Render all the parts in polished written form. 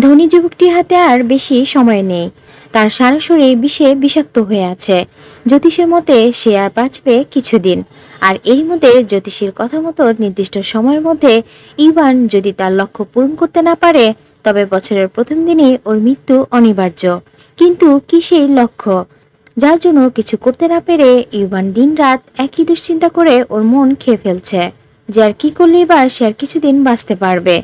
ধনী যুবকটির হাতে আর বেশি সময় নেই। তার সারা শরীর বিষে বিষাক্ত হয়ে আছে। জ্যোতিষের মতে সে আর বাঁচবে কিছুদিন। আর এরই মধ্যে জ্যোতিষীর কথা মতো নির্দিষ্ট সময়ের মধ্যে ইভান যদি তার লক্ষ্য পূরণ করতে না পারে, তবে বছরের প্রথম দিনেই ওর মৃত্যু অনিবার্য। কিন্তু কি সেই লক্ষ্য যার জন্য কিছু করতে না পেরে ইভান দিনরাত একই দুশ্চিন্তা করে ওর মন খেয়ে ফেলছে, যে আর কি করলেই বা সে আর কিছুদিন বাঁচতে পারবে।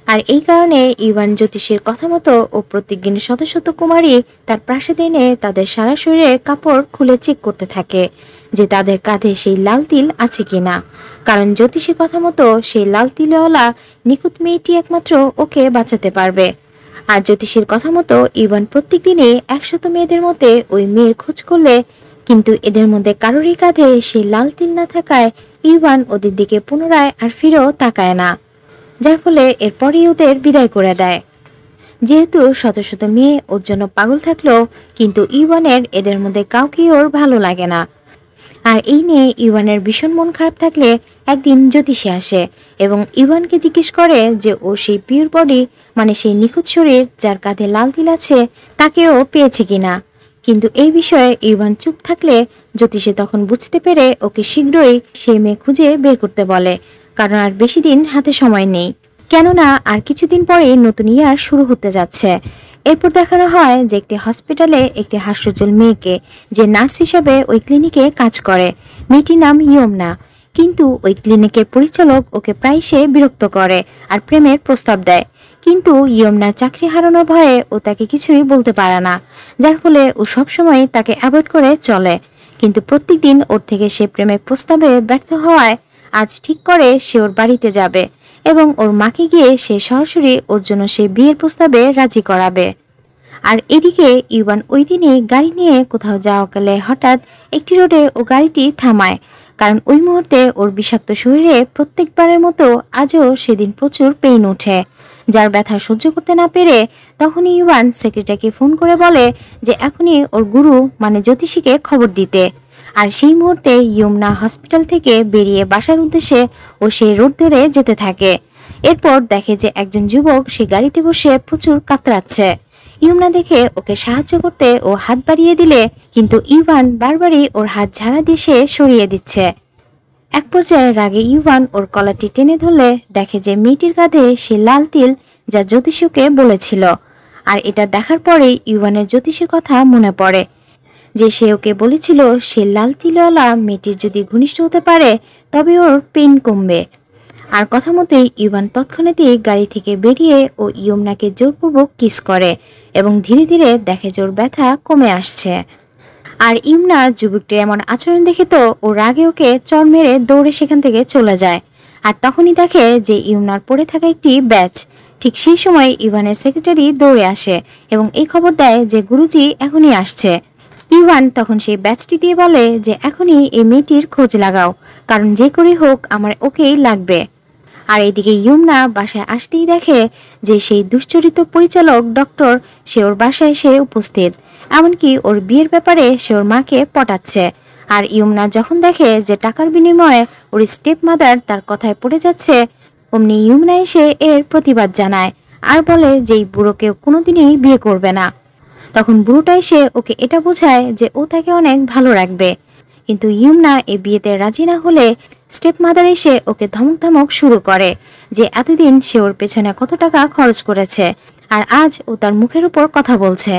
আর এই কারণে ইভান জ্যোতিষীর কথা মতো ও প্রত্যেকদিন শত শত কুমারী তার প্রাসাদে এনে তাদের সারা শরীরে কাপড় খুলে চেক করতে থাকে যে তাদের কাঁধে সেই লাল তিল আছে কিনা। কারণ জ্যোতিষীর কথা মতো সেই লাল তিলওয়ালা নিখুঁত মেয়েটি একমাত্র ওকে বাঁচাতে পারবে। আর জ্যোতিষীর কথা মতো ইভান প্রত্যেক দিনে 100 মেয়েদের মধ্যে ওই মেয়ের খোঁজ করলে, কিন্তু এদের মধ্যে কারোরই কাঁধে সেই লাল তিল না থাকায় ইভান ওদের দিকে পুনরায় আর ফিরেও তাকায় না, যার ফলে এরপরই ওদের বিদায় করে দেয়। যেহেতু শত শত মেয়ে ওর জন্য পাগল থাকলেও কিন্তু ইভানের এদের মধ্যে কাউকেই ওর ভালো লাগে না। আর এই নিয়ে ইভানের ভীষণ মন খারাপ থাকলে একদিন জ্যোতিষী আসে এবং ইভানকে জিজ্ঞেস করে যে ও সেই পিওর বডি, মানে সেই নিখুঁত শরীর যার কাঁধে লাল তিল আছে, তাকেও পেয়েছে কিনা। কিন্তু এই বিষয়ে ইভান চুপ থাকলে জ্যোতিষী তখন বুঝতে পেরে ওকে শীঘ্রই সেই মেয়ে খুঁজে বের করতে বলে, কারণ আর বেশি দিন হাতে সময় নেই। কেননা আর কিছুদিন পরে নতুন ইয়ার শুরু হতে যাচ্ছে। এরপর দেখানো হয় যে একটি হসপিটালে একটি হাস্যজ্জ্বল মেয়েকে, যে নার্স হিসাবে ওই ক্লিনিকে কাজ করে। মেয়েটির নাম ইয়মনা। কিন্তু ওই ক্লিনিকের পরিচালক ওকে প্রায় সে বিরক্ত করে আর প্রেমের প্রস্তাব দেয়। কিন্তু ইয়মনা চাকরি হারানোর ভয়ে ও তাকে কিছুই বলতে পারে না, যার ফলে ও সবসময় তাকে অ্যাভয়েড করে চলে। কিন্তু প্রত্যেকদিন ওর থেকে সে প্রেমের প্রস্তাবে ব্যর্থ হওয়ায় আজ ঠিক করে সে ওর বাড়িতে যাবে এবং ওর মাকে গিয়ে সে সরাসরি ওর জন্য সে বিয়ের প্রস্তাবে রাজি করাবে। আর এদিকে ইভান ওই দিনে গাড়ি নিয়ে কোথাও যাওয়াকালে হঠাৎ একটি রোডে ও গাড়িটি থামায়, কারণ ওই মুহূর্তে ওর বিষাক্ত শরীরে প্রত্যেকবারের মতো আজও সেদিন প্রচুর পেইন ওঠে, যার ব্যথা সহ্য করতে না পেরে তখনই ইভান সেক্রেটারিকে ফোন করে বলে যে এখনই ওর গুরু মানে জ্যোতিষীকে খবর দিতে। আর সেই মুহূর্তে ইয়মনা হসপিটাল থেকে বেরিয়ে বাসার উদ্দেশ্যে ও সেই রোড ধরে যেতে থাকে। এরপর দেখে যে একজন যুবক সে গাড়িতে বসে প্রচুর কাতরাচ্ছে। ইয়মনা দেখে ওকে সাহায্য করতে ও হাত বাড়িয়ে দিলে, কিন্তু ইভান বারবারই ওর হাত ঝাড়া দিয়ে সে সরিয়ে দিচ্ছে। এক পর্যায়ে রাগে ইভান ওর কলারটি টেনে ধরলে দেখে যে মেয়েটির কাঁধে সে লাল তিল, যা জ্যোতিষীকে বলেছিল। আর এটা দেখার পরে ইভানের জ্যোতিষীর কথা মনে পড়ে, যে সে ওকে বলেছিল সে লাল তিলওয়ালা মেয়েটির যদি ঘনিষ্ঠ হতে পারে তবে ওর পেইন কমবে। আর কথা মতোই ইভান তৎক্ষণাৎই গাড়ি থেকে বেরিয়ে ও ইয়মনাকে জোরপূর্বক কিস করে এবং ধীরে ধীরে দেখে যে ওর ব্যথা কমে আসছে। আর ইমনা যুবকটির এমন আচরণ দেখে তো ও রাগে ওকে চড় মেরে দৌড়ে সেখান থেকে চলে যায়। আর তখনই দেখে যে ইমনার পড়ে থাকা একটি ব্যাচ। ঠিক সেই সময় ইভানের সেক্রেটারি দৌড়ে আসে এবং এই খবর দেয় যে গুরুজি এখনই আসছে। ইভান তখন সেই ব্যাচটি দিয়ে বলে যে এখনই এই মেয়েটির খোঁজ লাগাও, কারণ যে করেই হোক আমার ওকেই লাগবে। আর এদিকে ইয়মনা বাসায় আসতেই দেখে যে সেই দুশ্চরিত পরিচালক ডক্টর সে ওর বাসায় এসে উপস্থিত, এমনকি ওর বিয়ের ব্যাপারে সে ওর মাকে পটাচ্ছে। আর ইয়মনা যখন দেখে যে টাকার বিনিময়ে ওর স্টেপ মাদার তার কথায় পড়ে যাচ্ছে, অমনি ইয়মনা এসে এর প্রতিবাদ জানায় আর বলে যে এই বুড়োকে কোনোদিনই বিয়ে করবে না। তখন বুড়োটা এসে ওকে এটা বোঝায় যে ও তাকে অনেক ভালো রাখবে। কিন্তু ইয়মনা এই বিয়েতে রাজি না হলে স্টেপ মাদার এসে ওকে ধমক ধমক শুরু করে যে এতদিন সে ওর পেছনে কত টাকা খরচ করেছে আর আজ ও তার মুখের উপর কথা বলছে।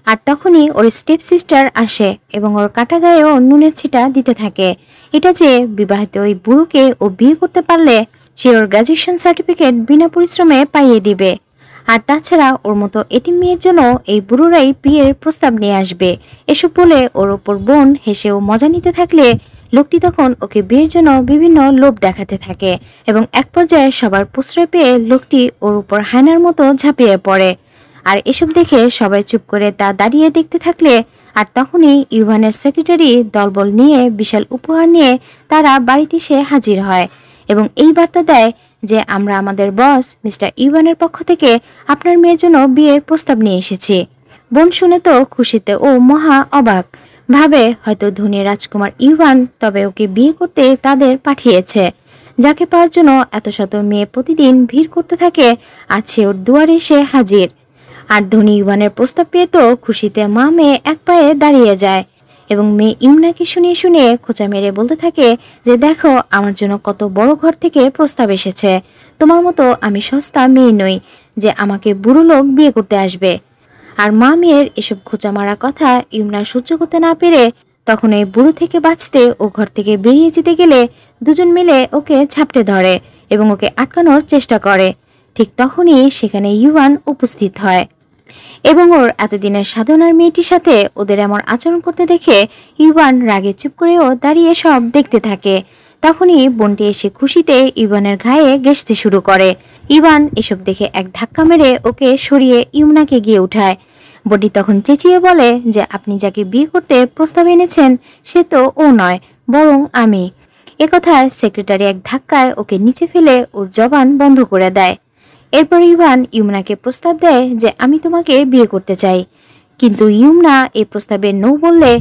আর তখনই ওর স্টেপ সিস্টার আসে এবং ওর কাটা গায়েও নুনের ছিটা দিতে থাকে। এটা যে বিবাহিত ওই বুড়োকে ও বিয়ে করতে পারলে সে ওর গ্র্যাজুয়েশন সার্টিফিকেট বিনা পরিশ্রমে পাইয়ে দিবে। আর তাছাড়া ওর মতো এতিম মেয়ের জন্য এই বুড়োরাই বিয়ের প্রস্তাব নিয়ে আসবে। এসব বলে ওর ওপর বোন হেসে ও মজা নিতে থাকলে লোকটি তখন ওকে বিয়ের জন্য বিভিন্ন লোভ দেখাতে থাকে এবং এক পর্যায়ে সবার প্রশ্রয় পেয়ে লোকটি ওর উপর হায়নার মতো ঝাঁপিয়ে পড়ে। আর এসব দেখে সবাই চুপ করে তা দাঁড়িয়ে দেখতে থাকলে, আর তখনই ইভানের সেক্রেটারি দলবল নিয়ে বিশাল উপহার নিয়ে তারা বাড়িতে এসে হাজির হয় এবং এই বার্তা দেয় যে আমরা আমাদের বস মিস্টার ইভানের পক্ষ থেকে আপনার মেয়ের জন্য বিয়ের প্রস্তাব নিয়ে এসেছি। বোন শুনে তো খুশিতে ও মহা অবাক, ভাবে হয়তো ধনী রাজকুমার ইভান তবে ওকে বিয়ে করতে তাদের পাঠিয়েছে, যাকে পাওয়ার জন্য এত শত মেয়ে প্রতিদিন ভিড় করতে থাকে, আজ সে ওর দুয়ারে এসে হাজির। আর ধনী ইউয়ানের প্রস্তাব পেয়ে তো খুশিতে মা মেয়ে এক পায়ে দাঁড়িয়ে যায় এবং মেয়ে ইমনাকে শুনিয়ে শুনিয়ে খোঁচা মেরে বলতে থাকে যে দেখো আমার জন্য কত বড় ঘর থেকে প্রস্তাব এসেছে, তোমার মতো আমি সস্তা মেয়ে নই যে আমাকে বুড়ো লোক বিয়ে করতে আসবে। আর মা মেয়ের এসব খোঁচা মারা কথা ইমনা সহ্য করতে না পেরে তখন এই বুড়ো থেকে বাঁচতে ও ঘর থেকে বেরিয়ে যেতে গেলে দুজন মিলে ওকে ঝাপটে ধরে এবং ওকে আটকানোর চেষ্টা করে। ঠিক তখনই সেখানে ইউয়ান উপস্থিত হয় এবং ওর এতদিনের সাধনার মেয়েটির সাথে ওদের এমন আচরণ করতে দেখে ইউয়ান রাগে চুপ করেও দাঁড়িয়ে সব দেখতে থাকে। তখনই বোনটি এসে খুশিতে ইউয়ানের গায়ে ঘেঁষতে শুরু করে। ইউয়ান এসব দেখে এক ধাক্কা মেরে ওকে সরিয়ে ইমনাকে গিয়ে উঠায়। বোনটি তখন চেঁচিয়ে বলে যে আপনি যাকে বিয়ে করতে প্রস্তাব এনেছেন সে তো ও নয়, বরং আমি। একথায় সেক্রেটারি এক ধাক্কায় ওকে নিচে ফেলে ওর জবান বন্ধ করে দেয়। এরপর ইউয়ান ইমনাকে প্রস্তাব দেয় যে আমি তোমাকে বিয়ে করতে চাই, কিন্তু ইমনা এই প্রস্তাবে নো বললে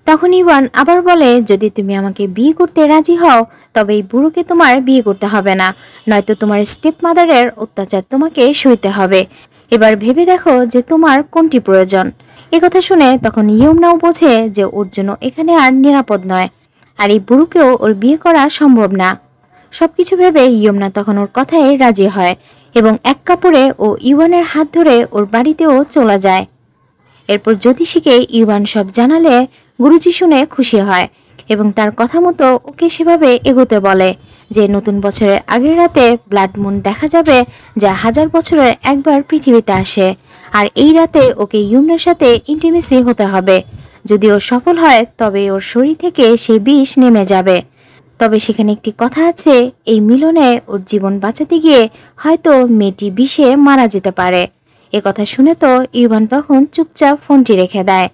তখন ইউয়ান আবার বলে যদি তুমি আমাকে বিয়ে করতে রাজি হও তবে এই বুড়োকে তোমার বিয়ে করতে হবে না, নয়তো তোমার স্টেপ মাদারের অত্যাচার তোমাকে সইতে হবে। এবার ভেবে দেখো যে তোমার কোনটি প্রয়োজন। একথা শুনে তখন ইমনাও বোঝে যে ওর জন্য এখানে আর নিরাপদ নয়, আর এই বুড়োকেও ওর বিয়ে করা সম্ভব না। সবকিছু ভেবে ইমনা তখন ওর কথায় রাজি হয় এবং এক কাপড়ে ও ইউয়ানের হাত ধরে ওর বাড়িতেও চলে যায়। এরপর জ্যোতিষীকে ইউয়ান সব জানালে গুরুজি শুনে খুশি হয় এবং তার কথা মতো ওকে সেভাবে এগোতে বলে যে নতুন বছরের আগের রাতে ব্লাড মুন দেখা যাবে যা 1000 বছরের একবার পৃথিবীতে আসে, আর এই রাতে ওকে ইউমনার সাথে ইন্টিমেসি হতে হবে। যদি ও সফল হয় তবে ওর শরীর থেকে সেই বিষ নেমে যাবে। তবে সেখানে একটি কথা আছে, এই মিলনে ওর জীবন বাঁচাতে গিয়ে হয়তো মেয়েটি বিষে মারা যেতে পারে। এ কথা শুনে তো ইউয়ান তখন চুপচাপ ফোনটি রেখে দেয়।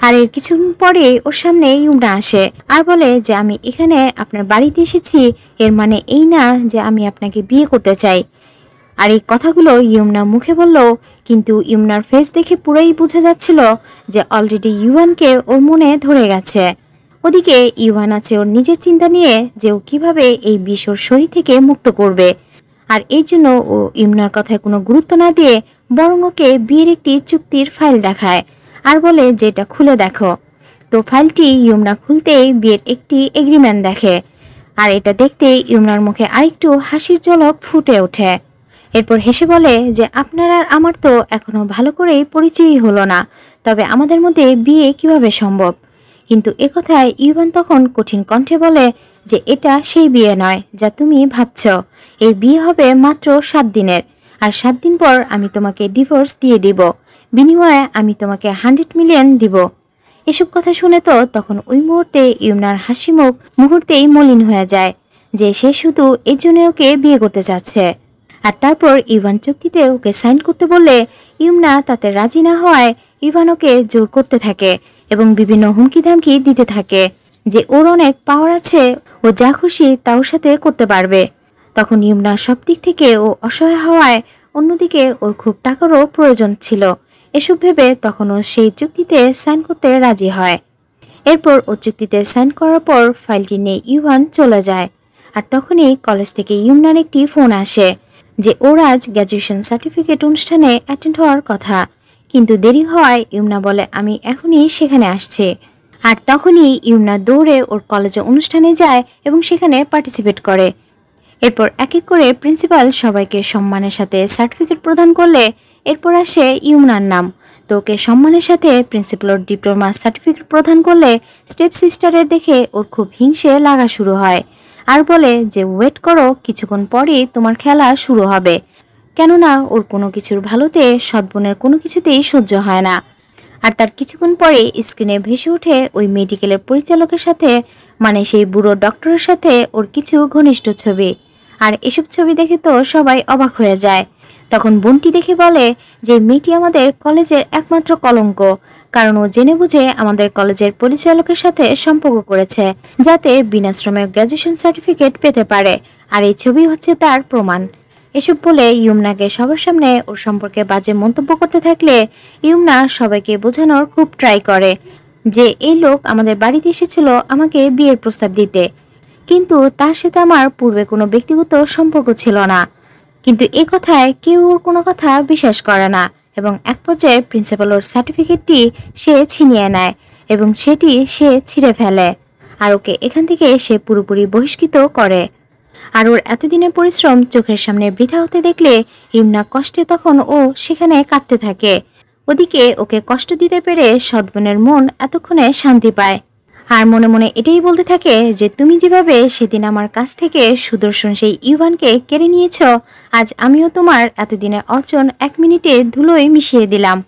আর এর কিছুক্ষণ পরে ওর সামনে ইমনা আসে আর বলে যে আমি এখানে আপনার বাড়িতে এসেছি, এর মানে এই না যে আমি আপনাকে বিয়ে করতে চাই। আর এই কথাগুলো ইমনা মুখে বলল, কিন্তু ইমনার ফেস দেখে পুরোই বোঝা যাচ্ছিল যে অলরেডি ইউয়ানকে ওর মনে ধরে গেছে। ওদিকে ইউয়ান আছে ওর নিজের চিন্তা নিয়ে যে ও কিভাবে এই বিষ ওর শরীর থেকে মুক্ত করবে, আর এই জন্য ও ইমনার কথায় কোনো গুরুত্ব না দিয়ে বরং ওকে বিয়ের একটি চুক্তির ফাইল দেখায় আর বলে যে এটা খুলে দেখো। তো ফাইলটি ইমনা খুলতেই বিয়ের একটি এগ্রিমেন্ট দেখে, আর এটা দেখতে ইমনার মুখে আরেকটু হাসির ঝলক ফুটে ওঠে। এরপর হেসে বলে যে আপনার আর আমার তো এখনো ভালো করেই পরিচয়ই হলো না, তবে আমাদের মধ্যে বিয়ে কিভাবে সম্ভব। কিন্তু একথায় ইউয়ান তখন কঠিন কণ্ঠে বলে যে এটা সেই বিয়ে নয় যা তুমি ভাবছ। এই বিয়ে হবে মাত্র 7 দিনের, আর 7 দিন পর আমি তোমাকে ডিভোর্স দিয়ে দিব, বিনিময়ে আমি তোমাকে 100 মিলিয়ন দিব। এসব কথা শুনে তো তখন ওই মুহূর্তে ইমনার হাসি মুখ মুহূর্তেই মলিন হয়ে যায় যে সে শুধু এর জন্য ওকে বিয়ে করতে চাচ্ছে। আর তারপর ইভান চুক্তিতে ওকে সাইন করতে বললে ইমনা তাতে রাজি না হওয়ায় ইভান ওকে জোর করতে থাকে এবং বিভিন্ন হুমকি ধামকি দিতে থাকে যে ওর অনেক পাওয়ার আছে, ও যা খুশি তা ওর সাথে করতে পারবে। তখন ইমনা সব দিক থেকে ও অসহায় হওয়ায় অন্যদিকে ওর খুব টাকারও প্রয়োজন ছিল। এসব ভেবে তখন ও সেই চুক্তিতে সাইন করতে রাজি হয়। এরপর ও চুক্তিতে সাইন করার পর ফাইলটি নিয়ে ইভান চলে যায়। আর তখনই কলেজ থেকে ইমনার একটি ফোন আসে যে ওর আজ গ্র্যাজুয়েশন সার্টিফিকেট অনুষ্ঠানে অ্যাটেন্ড হওয়ার কথা, কিন্তু দেরি হওয়ায় ইমনা বলে আমি এখনই সেখানে আসছি। আর তখনই ইমনা দৌড়ে ওর কলেজে অনুষ্ঠানে যায় এবং সেখানে পার্টিসিপেট করে। এরপর এক এক করে প্রিন্সিপাল সবাইকে সম্মানের সাথে সার্টিফিকেট প্রদান করলে এরপর আসে ইমনার নাম। তো ওকে সম্মানের সাথে প্রিন্সিপাল ডিপ্লোমা সার্টিফিকেট প্রদান করলে স্টেপ সিস্টারের দেখে ওর খুব হিংসে লাগা শুরু হয় আর বলে যে ওয়েট করো, কিছুক্ষণ পরেই তোমার খেলা শুরু হবে। কেননা ওর কোনো কিছুর ভালোতে সৎবোনের কোনো কিছুতেই সহ্য হয় না। আর তার কিছুক্ষণ পরে স্ক্রিনে ভেসে ওঠে ওই মেডিকেলের পরিচালকের সাথে, মানে সেই বুড়ো ডক্টরের সাথে ওর কিছু ঘনিষ্ঠ ছবি। আর এসব ছবি দেখে তো সবাই অবাক হয়ে যায়। তখন বোনটি দেখে বলে যে মেয়েটি আমাদের কলেজের একমাত্র কলঙ্ক, কারণ ও জেনে বুঝে আমাদের কলেজের পরিচালকের সাথে সম্পর্ক করেছে যাতে বিনাশ্রমে গ্র্যাজুয়েশন সার্টিফিকেট পেতে পারে, আর এই ছবি হচ্ছে তার প্রমাণ। এসব বলে ইমনাকে সবার সামনে ওর সম্পর্কে বাজে মন্তব্য করতে থাকলে ইমনা সবাইকে বোঝানোর খুব ট্রাই করে যে এই লোক আমাদের বাড়িতে এসেছিল আমাকে বিয়ের প্রস্তাব দিতে, কিন্তু তার সাথে আমার পূর্বে কোনো ব্যক্তিগত সম্পর্ক ছিল না। কিন্তু এ কথায় কেউ ওর কোনো কথা বিশ্বাস করে না এবং এক পর্যায়ে প্রিন্সিপাল ওর সার্টিফিকেটটি সে ছিনিয়ে নেয় এবং সেটি সে ছিঁড়ে ফেলে আর ওকে এখান থেকে সে পুরোপুরি বহিষ্কৃত করে। আর ওর এতদিনের পরিশ্রম চোখের সামনে বৃথা হতে দেখলে ইমনা কষ্টে তখন ও সেখানে কাঁদতে থাকে। ওদিকে ওকে কষ্ট দিতে পেরে সৎবোনের মন এতক্ষণে শান্তি পায় আর মনে মনে এটাই বলতে থাকে যে তুমি যেভাবে সেদিন আমার কাছ থেকে সুদর্শন সেই ইউভানকে কেড়ে নিয়েছ, আজ আমিও তোমার এতদিনের অর্জন 1 মিনিটে ধুলোয় মিশিয়ে দিলাম।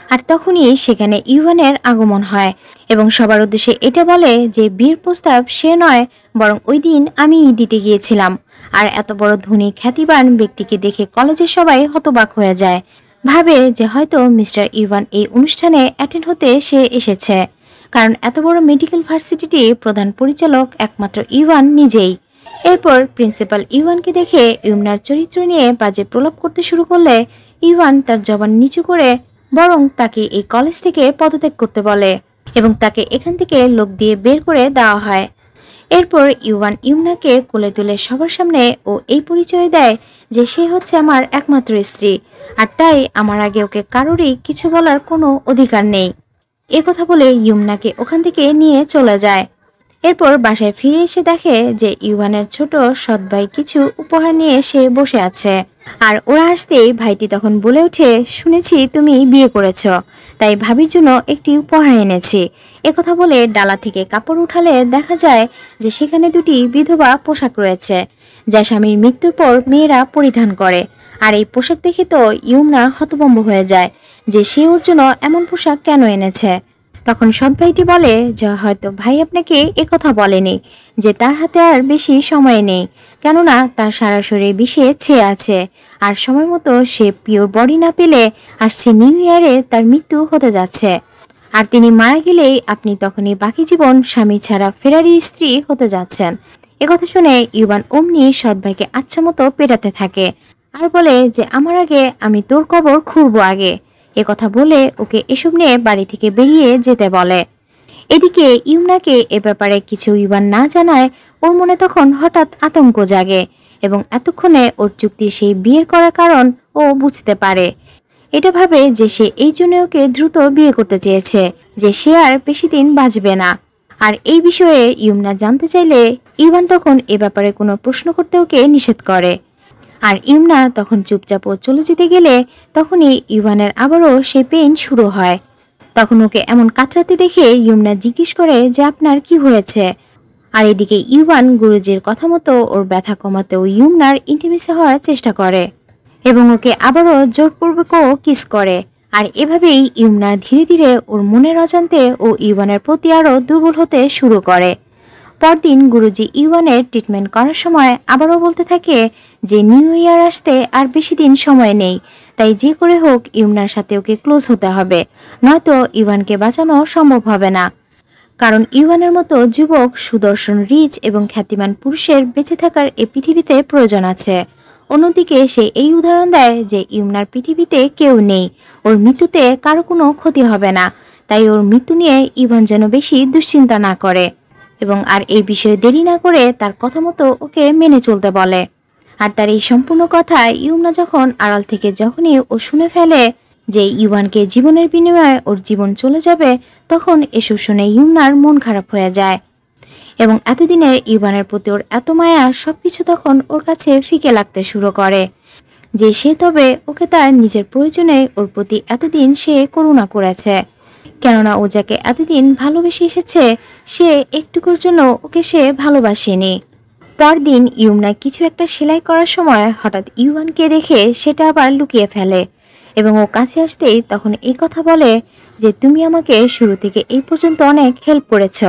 আর তখনই সেখানে ইউভানের আগমন হয় এবং সবার উদ্দেশ্যে এটা বলে যে বিয়ের প্রস্তাব সে নয়, বরং ওই দিন আমিই দিতে গিয়েছিলাম। আর এত বড় ধনী খ্যাতিবান ব্যক্তিকে দেখে কলেজের সবাই হতবাক হয়ে যায়, ভাবে যে হয়তো মিস্টার ইভান এই অনুষ্ঠানে অ্যাটেন্ড হতে সে এসেছে, কারণ এত বড় মেডিকেল ভার্সিটিটি প্রধান পরিচালক একমাত্র ইভান নিজেই। এরপর প্রিন্সিপাল ইভানকে দেখে ইউমনার চরিত্র নিয়ে বাজে প্রলাপ করতে শুরু করলে ইভান তার জবান নিচু করে বরং তাকে এই কলেজ থেকে পদত্যাগ করতে বলে এবং তাকে এখান থেকে লোক দিয়ে বের করে দেওয়া হয়। এরপর ইউভান ইউমনাকে কোলে তুলে সবার সামনে ও এই পরিচয় দেয় যে সে হচ্ছে আমার একমাত্র স্ত্রী, আর তাই আমার আগে ওকে কারোরই কিছু বলার কোনো অধিকার নেই। এ কথা বলে ইউমনাকে ওখান থেকে নিয়ে চলে যায়। এরপর বাসায় ফিরে এসে দেখে যে ইউভানের ছোট সৎ ভাই কিছু উপহার নিয়ে এসে বসে আছে আর ওরা আসতেই ভাইটি তখন বলে ওঠে, শুনেছি তুমি বিয়ে করেছ, তাই ভাবির জন্য একটি উপহার এনেছি। একথা বলে ডালা থেকে কাপড় উঠালে দেখা যায় যে সেখানে দুটি বিধবা পোশাক রয়েছে যা স্বামীর মৃত্যুর পর মেয়েরা পরিধান করে। আর এই পোশাক দেখে তো ইউমনা হতভম্ব হয়ে যায় যে সে ওর জন্য এমন পোশাক কেন এনেছে। তখন সৎ ভাইটি বলে যে হয়তো ভাই আপনাকে একথা বলেনি যে তার হাতে আর বেশি সময় নেই, কেননা তার সারা শরীরে বিষে ছেয়ে আছে আর সময় মতো সে পিওর বডি না পেলে আসছে নিউ ইয়ারে তার মৃত্যু হতে যাচ্ছে। আর তিনি মারা গেলেই আপনি তখনই বাকি জীবন স্বামী ছাড়া ফেরারি স্ত্রী হতে যাচ্ছেন। একথা শুনে ইউভান অমনি সৎ ভাইকে আচ্ছা মতো পেটাতে থাকে আর বলে যে আমার আগে আমি তোর কবর খুঁড়বো আগে। একথা বলে ওকে এসব নিয়ে বাড়ি থেকে বেরিয়ে যেতে বলে। এদিকে ইউমনাকে এ ব্যাপারে কিছু ইউভান না জানায় ওর মনে তখন হঠাৎ আতঙ্ক জাগে এবং এতক্ষণে ওর চুক্তি সেই বিয়ের করার কারণ ও বুঝতে পারে। এটা ভাবে যে সে এই জন্য ওকে দ্রুত বিয়ে করতে চেয়েছে, যে সে আর বেশি দিন বাঁচবে না। আর এই বিষয়ে ইউমনা জানতে চাইলে ইভান তখন এ ব্যাপারে কোনো প্রশ্ন করতে ওকে নিষেধ করে। আর ইউমনা তখন চুপচাপ ও চলে যেতে গেলে তখনই ইভানের আবারও সে পেইন শুরু হয়। তখন ওকে এমন কাতরাতে দেখে ইউমনা জিজ্ঞেস করে যে আপনার কি হয়েছে। আর এদিকে ইভান গুরুজির কথা মতো ওর ব্যথা কমাতেও ইউমনার ইন্টিমেসি হওয়ার চেষ্টা করে এবং ওকে আবারও জোরপূর্বকও কিস করে। আর এভাবেই ইউমনা ধীরে ধীরে ওর মনের অজান্তে ও ইভানের প্রতি আরও দুর্বল হতে শুরু করে। পরদিন গুরুজি ইউভানের ট্রিটমেন্ট করার সময় আবারও বলতে থাকে যে নিউ ইয়ার আসতে আর বেশি দিন সময় নেই, তাই যে করে হোক ইউমনার সাথে ওকে ক্লোজ হতে হবে, নয়তো ইভানকে বাঁচানো সম্ভব হবে না। কারণ ইভানের মতো যুবক, সুদর্শন, রিচ এবং খ্যাতিমান পুরুষের বেঁচে থাকার এই পৃথিবীতে প্রয়োজন আছে। অন্যদিকে সে এই উদাহরণ দেয় যে ইউমনার পৃথিবীতে কেউ নেই, ওর মৃত্যুতে কারো কোনো ক্ষতি হবে না, তাই ওর মৃত্যু নিয়ে ইভান যেন বেশি দুশ্চিন্তা না করে এবং আর এই বিষয়ে দেরি না করে তার কথা মতো ওকে মেনে চলতে বলে। আর তার এই সম্পূর্ণ কথা ইউমনা যখন আড়াল থেকে যখনই ও শুনে ফেলে যে ইভানকে জীবনের বিনিময়ে ওর জীবন চলে যাবে, তখন এসব শুনে ইউমনার মন খারাপ হয়ে যায় এবং এতদিনে ইভানের প্রতি ওর এত মায়া সবকিছু তখন ওর কাছে ফিকে লাগতে শুরু করে যে সে তবে ওকে তার নিজের প্রয়োজনে ওর প্রতি এতদিন সে করুণা করেছে, কেননা ও যাকে এতদিন ভালোবেসে এসেছে সে একটুকুর জন্য ওকে সে ভালোবাসেনি। পরদিন ইউমনা কিছু একটা সেলাই করার সময় হঠাৎ ইউভানকে দেখে সেটা আবার লুকিয়ে ফেলে এবং ও কাছে আসতেই তখন এই কথা বলে যে তুমি আমাকে শুরু থেকে এই পর্যন্ত অনেক হেল্প করেছ,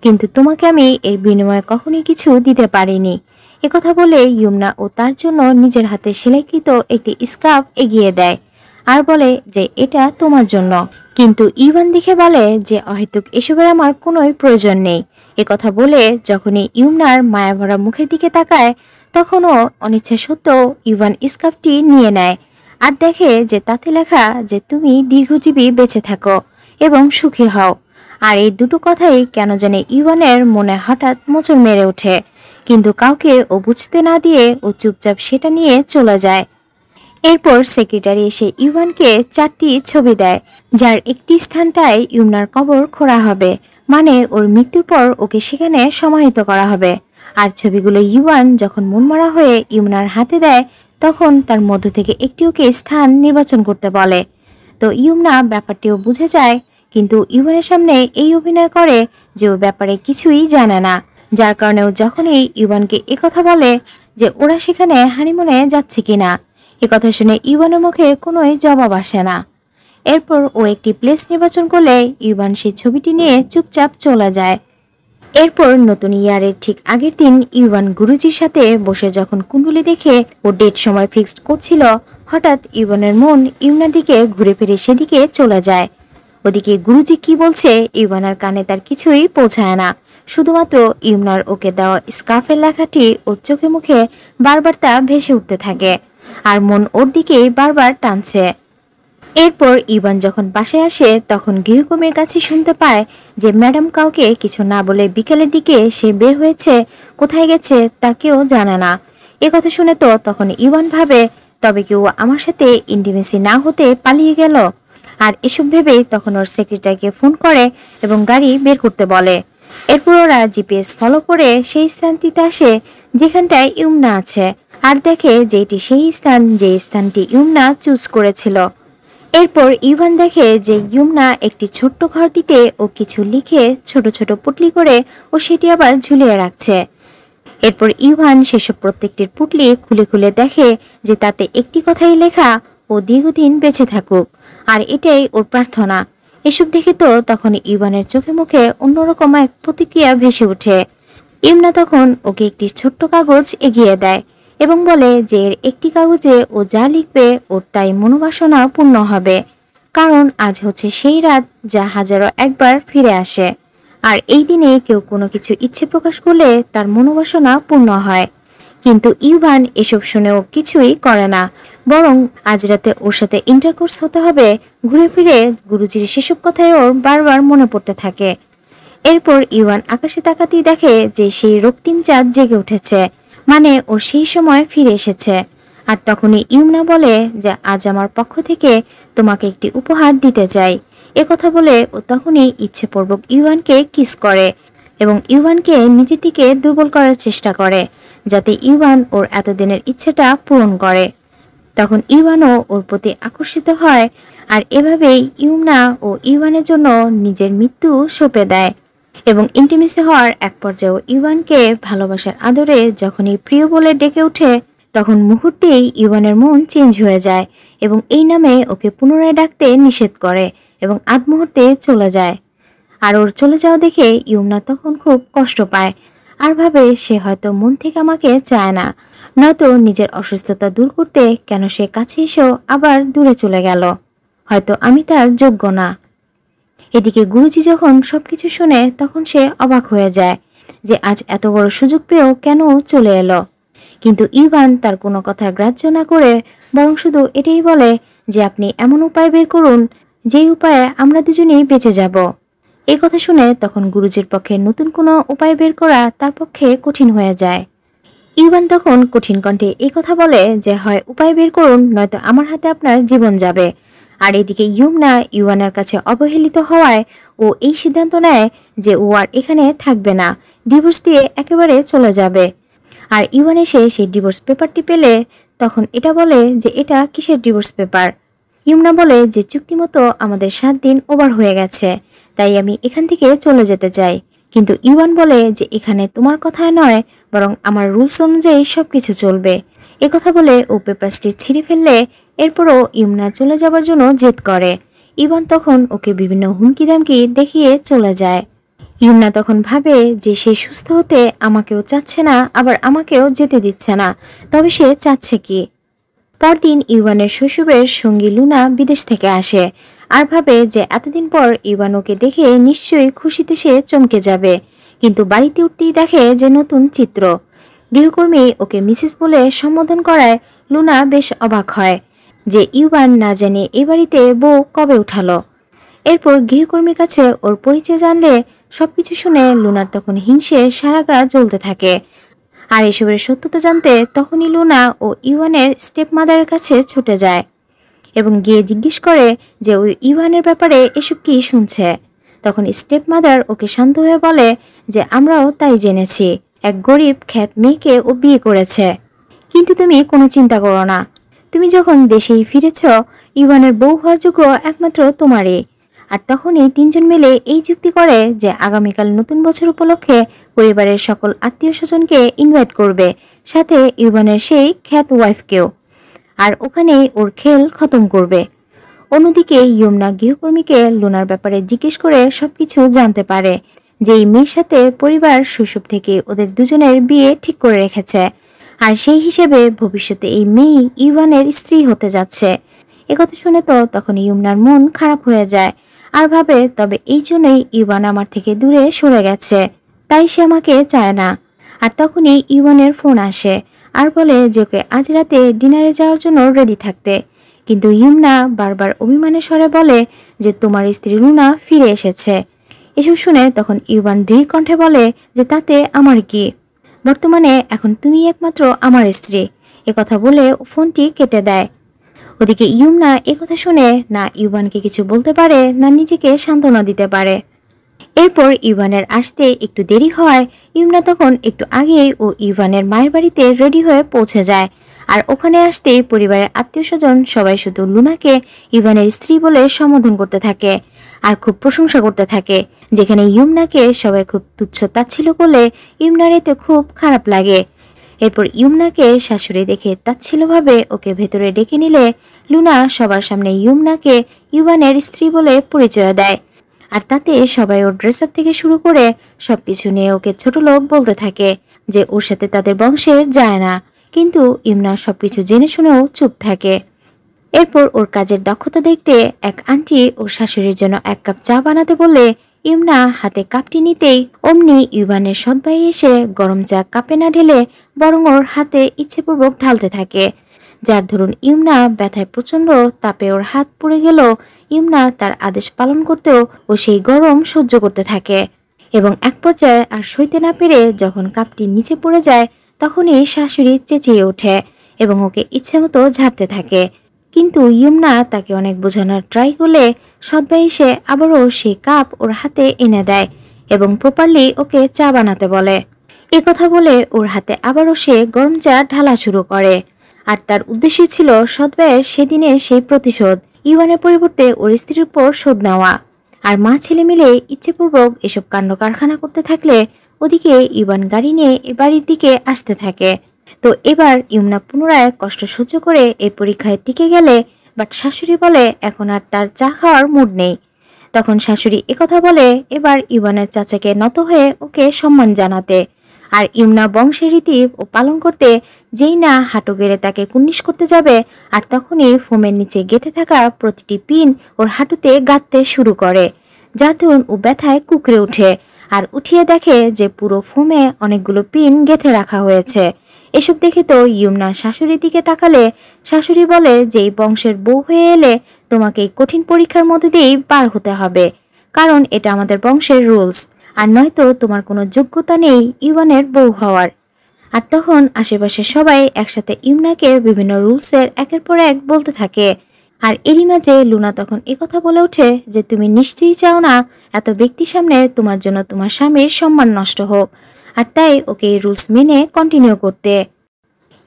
কিন্তু তোমাকে আমি এর বিনিময়ে কখনোই কিছু দিতে পারিনি। একথা বলে ইউমনা ও তার জন্য নিজের হাতে সেলাইকৃত একটি স্কার্ফ এগিয়ে দেয় আর বলে যে এটা তোমার জন্য। কিন্তু ইভান দেখে বলে যে অহেতুক এসবের আমার কোনোই প্রয়োজন নেই। একথা বলে যখনই ইউমনার মায়াভরা মুখের দিকে তাকায় তখনও অনিচ্ছা সত্ত্বেও ইভান স্কার্ফটি নিয়ে নেয় আর দেখে যে তাতে লেখা যে তুমি দীর্ঘজীবী বেঁচে থাকো এবং সুখী হও। আর এই দুটো কথাই কেন জানি ইভানের মনে হঠাৎ মোচড় মেরে ওঠে, কিন্তু কাউকে ও বুঝতে না দিয়ে ও চুপচাপ সেটা নিয়ে চলে যায়। এরপর সেক্রেটারি এসে ইভানকে 4টি ছবি দেয়, যার একটি স্থানটায় ইউমনার কবর খোঁড়া হবে, মানে ওর মৃত্যুর পর ওকে সেখানে সমাহিত করা হবে। আর ছবিগুলো ইউয়ান যখন মনমরা হয়ে ইউমনার হাতে দেয়, তখন তার মধ্য থেকে একটি ওকে স্থান নির্বাচন করতে বলে। তো ইউমনা ব্যাপারটিও বুঝে যায়, কিন্তু ইউয়ানের সামনে এই অভিনয় করে যে ও ব্যাপারে কিছুই জানে না, যার কারণে ও যখনই ইউয়ানকে একথা বলে যে ওরা সেখানে হানিমুনে যাচ্ছে কিনা, একথা শুনে ইউয়ানের মুখে কোনোই জবাব আসে না। এরপর ও একটি প্লেস নির্বাচন করলে ইউয়ান সেই ছবিটি নিয়ে চুপচাপ চলে যায়। এরপর নতুন ইয়ারের ঠিক আগের দিন ইউয়ান গুরুজির সাথে বসে যখন কুণ্ডলী দেখে ও ডেট সময় ফিক্সড করছিল, হঠাৎ ইউয়ানের মন ইউনার দিকে ঘুরে ফিরে সেদিকে চলে যায়। ওদিকে গুরুজি কি বলছে ইউয়ানের কানে তার কিছুই পৌঁছায় না, শুধুমাত্র ইউনার ওকে দেওয়া স্কার্ফের লেখাটি ওর চোখে মুখে বারবার তা ভেসে উঠতে থাকে, আর মন ওর দিকেই বারবার টানছে। এরপর ইভান যখন বাসায় আসে তখন গৃহকর্মীর কাছে শুনতে পায় যে ম্যাডাম কাউকে কিছু না বলে বিকেলের দিকে সে বের হয়েছে, কোথায় গেছে তা কেউ জানে না। কথা শুনে তো তখন ইভান ভাবে, তবে কেউ আমার সাথে ইন্টিমেসি না হতে পালিয়ে গেল। আর এসব ভেবেই তখন ওর সেক্রেটারিকে ফোন করে এবং গাড়ি বের করতে বলে। এরপর ওরা জিপিএস ফলো করে সেই স্থানটিতে আসে যেখানটায় ইউমনা আছে, আর দেখে যে এটি সেই স্থান যে স্থানটি ইউমনা চুজ করেছিল। এরপর ইভান দেখে যে ইউমনা একটি ছোট্ট ঘরটিতে ও কিছু লিখে ছোট ছোট পুটলি করে ও সেটি আবার ঝুলিয়ে রাখছে। এরপর ইভান সেসব প্রত্যেকটির পুটলি খুলে খুলে দেখে যে তাতে একটি কথাই লেখা, ও দীর্ঘদিন বেঁচে থাকুক, আর এটাই ওর প্রার্থনা। এসব দেখে তো তখন ইভানের চোখে মুখে অন্যরকম এক প্রতিক্রিয়া ভেসে ওঠে। ইমনা তখন ওকে একটি ছোট্ট কাগজ এগিয়ে দেয় এবং বলে যে এর একটি কাগজে ও যা লিখবে ওর তাই মনোবাসনা পূর্ণ হবে, কারণ আজ হচ্ছে সেই রাত যা হাজারো একবার ফিরে আসে, আর এই দিনে কেউ কোনো কিছু ইচ্ছে প্রকাশ করলে তার মনোবাসনা পূর্ণ হয়। কিন্তু ইভান এসব শুনেও কিছুই করে না, বরং আজ রাতে ওর সাথে ইন্টারকোর্স হতে হবে। ঘুরে ফিরে গুরুজির সেসব কথাই ওর বারবার মনে পড়তে থাকে। এরপর ইভান আকাশে তাকাতেই দেখে যে সেই রক্তিম চাঁদ জেগে উঠেছে, মানে ও সেই সময় ফিরে এসেছে। আর তখনই ইউমনা বলে যে আজ আমার পক্ষ থেকে তোমাকে একটি উপহার দিতে চাই। কথা বলে ও তখনই ইচ্ছেপূর্বক ইউয়ানকে কিস করে এবং ইউয়ানকে নিজের দিকে দুর্বল করার চেষ্টা করে, যাতে ইউয়ান ওর এতদিনের ইচ্ছেটা পূরণ করে। তখন ইউয়ানও ওর প্রতি আকর্ষিত হয়, আর এভাবেই ইউমনা ও ইউয়ানের জন্য নিজের মৃত্যু সঁপে দেয়। এবং ইন্টিমেসি হওয়ার এক পর্যায়ে ইউয়ানকে ভালোবাসার আদরে যখনই প্রিয় বলে ডেকে ওঠে, তখন মুহূর্তেই ইউয়ানের মন চেঞ্জ হয়ে যায় এবং এই নামে ওকে পুনরায় ডাকতে নিষেধ করে এবং আধ মুহূর্তে চলে যায়। আর ওর চলে যাওয়া দেখে ইউমনা তখন খুব কষ্ট পায়, আর ভাবে সে হয়তো মন থেকে আমাকে চায় না, নয়তো নিজের অসুস্থতা দূর করতে কেন সে কাছে এসেও আবার দূরে চলে গেল, হয়তো আমি তার যোগ্য না। এদিকে গুরুজি যখন সবকিছু শুনে তখন সে অবাক হয়ে যায় যে আজ এত বড় সুযোগ পেয়েও কেন চলে এলো। কিন্তু ইভান তার কোনো কথা গ্রাহ্য না করে বরং শুধু এটাই বলে যে আপনি এমন উপায় বের করুন যেই উপায়ে আমরা দুজনেই বেঁচে যাব। এই কথা শুনে তখন গুরুজির পক্ষে নতুন কোনো উপায় বের করা তার পক্ষে কঠিন হয়ে যায়। ইভান তখন কঠিন কণ্ঠে এই কথা বলে যে হয় উপায় বের করুন, নয়তো আমার হাতে আপনার জীবন যাবে। আর এদিকে ইউমনা ইউয়ানের কাছে অবহেলিত হওয়ায় ও এই সিদ্ধান্ত নেয় যে ও আর এখানে থাকবে না, ডিভোর্স দিয়ে একেবারে চলে যাবে। আর ইউয়ান এসে সেই ডিভোর্স পেপারটি পেলে তখন এটা বলে যে এটা কিসের ডিভোর্স পেপার। ইউমনা বলে যে চুক্তিমতো আমাদের 7 দিন ওভার হয়ে গেছে, তাই আমি এখান থেকে চলে যেতে চাই। কিন্তু ইউয়ান বলে যে এখানে তোমার কথা নয়, বরং আমার রুলস অনুযায়ী সবকিছু চলবে। কথা বলে ও পেপারসটি ছিঁড়ে ফেললে এরপরও ইউমনা চলে যাবার জন্য জেদ করে। ইভান তখন ওকে বিভিন্ন হুমকি দামকি দেখিয়ে চলে যায়। ইউমনা তখন ভাবে যে সে সুস্থ হতে আমাকেও চাচ্ছে না, আবার আমাকেও যেতে দিচ্ছে না, তবে সে চাচ্ছে কি। পরদিন ইভানের শৈশবের সঙ্গী লুনা বিদেশ থেকে আসে, আর ভাবে যে এতদিন পর ইভান ওকে দেখে নিশ্চয়ই খুশিতে সে চমকে যাবে। কিন্তু বাড়িতে উঠতেই দেখে যে নতুন চিত্র। গৃহকর্মী ওকে মিসেস বলে সম্বোধন করায় লুনা বেশ অবাক হয় যে ইউয়ান না জানে এই বাড়িতে বউ কবে উঠালো। এরপর গৃহকর্মীর কাছে ওর পরিচয় জানলে সবকিছু শুনে লুনার তখন হিংসে সারা গা জ্বলতে থাকে। আর এসবের সত্যতা জানতে তখনই লুনা ও ইওয়ানের স্টেপ মাদারের কাছে ছুটে যায় এবং গিয়ে জিজ্ঞেস করে যে ওই ইওয়ানের ব্যাপারে এসব কি শুনছে। তখন স্টেপ মাদার ওকে শান্ত হয়ে বলে যে আমরাও তাই জেনেছি, এক গরিব খ্যাত মেয়েকে ও বিয়ে করেছে, কিন্তু তুমি কোনো চিন্তা করো না, তুমি যখন দেশেই ফিরেছ ইওয়ানের বউ হওয়ার যোগ্য একমাত্র তোমারই। আর তখনই তিনজন মিলে এই যুক্তি করে যে আগামীকাল নতুন বছর উপলক্ষে পরিবারের সকল আত্মীয় স্বজনকে ইনভাইট করবে, সাথে ইওয়ানের সেই খ্যাত ওয়াইফকেও, আর ওখানেই ওর খেল খতম করবে। অন্যদিকে ইয়মনা গৃহকর্মীকে লুনার ব্যাপারে জিজ্ঞেস করে সবকিছু জানতে পারে যে এই মেয়ের সাথে পরিবার শৈশব থেকে ওদের দুজনের বিয়ে ঠিক করে রেখেছে, আর সেই হিসেবে ভবিষ্যতে এই মেয়ে ইওয়ানের স্ত্রী হতে যাচ্ছে। একথা শুনে তো তখন ইয়মনার মন খারাপ হয়ে যায় আর ভাবে তবে এই জন্যই ইওয়ান আমার থেকে দূরে সরে গেছে, তাই সে আমাকে চায় না। আর তখনই ইওয়ানের ফোন আসে আর বলে যে ওকে আজ রাতে ডিনারে যাওয়ার জন্য রেডি থাকতে, কিন্তু ইয়মনা বারবার অভিমানের স্বরে বলে যে তোমার স্ত্রী লুনা ফিরে এসেছে। এসব শুনে তখন ইওয়ান দৃঢ় কণ্ঠে বলে যে তাতে আমার কি, বর্তমানে এখন তুমি একমাত্র আমার স্ত্রী। একথা বলে ফোনটি কেটে দেয়। ওদিকে ইয়মনা একথা শুনে না ইওয়ানকে কিছু বলতে পারে না নিজেকে সান্ত্বনা দিতে পারে। এরপর ইওয়ানের আসতে একটু দেরি হওয়ায় ইয়মনা তখন একটু আগেই ও ইওয়ানের মায়ের বাড়িতে রেডি হয়ে পৌঁছে যায়। আর ওখানে আসতে পরিবারের আত্মীয় স্বজন সবাই শুধু লুনাকে ইওয়ানের স্ত্রী বলে সম্বোধন করতে থাকে আর খুব প্রশংসা করতে থাকে, যেখানে ইয়মনাকে সবাই খুব তুচ্ছ তাচ্ছিল্য করলে ইয়মনার এতে খুব খারাপ লাগে। এরপর ইয়মনাকে শাশুড়ি দেখে তাচ্ছিল্যভাবে ওকে ভেতরে ডেকে নিলে লুনা সবার সামনে ইয়মনাকে ইওয়ানের স্ত্রী বলে পরিচয় দেয়। আর তাতে সবাই ওর ড্রেস আপ থেকে শুরু করে সবকিছু নিয়ে ওকে ছোট লোক বলতে থাকে যে ওর সাথে তাদের বংশের যায় না, কিন্তু ইয়মনা সবকিছু জেনে শুনেও চুপ থাকে। এরপর ওর কাজের দক্ষতা দেখতে এক আন্টি ওর শাশুড়ির জন্য এক কাপ চা বানাতে বললে ইয়মনা হাতে কাপটি নিতেই অমনি ইওয়ানের সৎ ভাই এসে গরম চা কাপে না ঢেলে বরং ওর হাতে ইচ্ছেপূর্বক ঢালতে থাকে, যার ধরুন ইয়মনা ব্যথায় প্রচন্ড তাপে ওর হাত পুড়ে গেল। ইয়মনা তার আদেশ পালন করতেও ও সেই গরম সহ্য করতে থাকে এবং এক পর্যায়ে আর সইতে না পেরে যখন কাপটি নিচে পড়ে যায় তখনই শাশুড়ি চেঁচিয়ে ওঠে এবং ওকে ইচ্ছেমতো ঝাড়তে থাকে। কিন্তু ইয়মনা তাকে অনেক বোঝানোর ট্রাই করলে সৎভাই এসে আবারও সেই কাপ ওর হাতে এনে দেয় এবং প্রপারলি ওকে চা বানাতে বলে। একথা বলে ওর হাতে আবারও সে গরম চা ঢালা শুরু করে। আর তার উদ্দেশ্য ছিল সৎভাইয়ের সেদিনের সেই প্রতিশোধ, ইওয়ানের পরিবর্তে ওর স্ত্রীর উপর শোধ নেওয়া। আর মা ছেলে মিলে ইচ্ছেপূর্বক এসব কাণ্ড কারখানা করতে থাকলে ওদিকে ইওয়ান গাড়ি নিয়ে এ বাড়ির দিকে আসতে থাকে। তো এবার ইয়মনা পুনরায় কষ্ট সহ্য করে এই পরীক্ষায় টিকে গেলে বাট শাশুড়ি বলে এখন আর তার চা খাওয়ার মুড নেই। তখন শাশুড়ি একথা বলে এবার ইওয়ানের চাচাকে নত হয়ে ওকে সম্মান জানাতে, আর ইয়মনা বংশের রীতি ও পালন করতে যেই না হাঁটু গেড়ে তাকে কুর্নিশ করতে যাবে আর তখনই ফোমের নিচে গেঁথে থাকা প্রতিটি পিন ওর হাঁটুতে গাঁথতে শুরু করে, যার দরুন ও ব্যথায় কুকড়ে ওঠে আর উঠিয়ে দেখে যে পুরো ফোমে অনেকগুলো পিন গেঁথে রাখা হয়েছে। এসব দেখে তো ইয়মনা শাশুড়ির দিকে তাকালে শাশুড়ি বলে যে এই বংশের বউ হয়ে এলে তোমাকে এই কঠিন পরীক্ষার মধ্যে দিয়েই পার হতে হবে, কারণ এটা আমাদের বংশের রুলস, আর নয়তো তোমার কোনো যোগ্যতা নেই ইওয়ানের বউ হওয়ার। আর তখন আশেপাশের সবাই একসাথে ইয়মনাকে বিভিন্ন রুলসের একের পর এক বলতে থাকে। আর এরই মাঝে লুনা তখন একথা বলে ওঠে যে তুমি নিশ্চয়ই চাও না এত ব্যক্তির সামনে তোমার জন্য তোমার স্বামীর সম্মান নষ্ট হোক, আর তাই ওকে এই রুলস মেনে কন্টিনিউ করতে।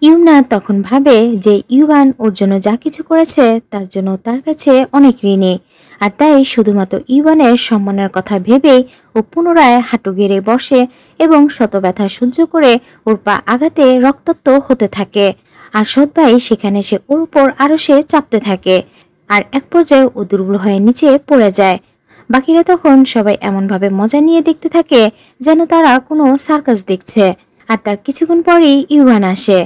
ইয়মনা তখন ভাবে যে ইওয়ান ওর জন্য যা কিছু করেছে তার জন্য তার কাছে অনেক ঋণী, আর তাই শুধুমাত্র ইওয়ানের সম্মানের কথা ভেবেই ও পুনরায় হাঁটু গেড়ে বসে এবং শত ব্যথা সহ্য করে ওর পা আঘাতে রক্তাক্ত হতে থাকে। আর সৎভাই সেখানে সে ওর উপর আরো সে চাপতে থাকে, আর এক পর্যায়ে ও দুর্বল হয়ে নিচে পড়ে যায়। বাকিরা তখন সবাই এমনভাবে মজা নিয়ে দেখতে থাকে যেন তারা কোনো সার্কাস দেখছে। আর তার কিছুক্ষণ পরেই ইওয়ান আসে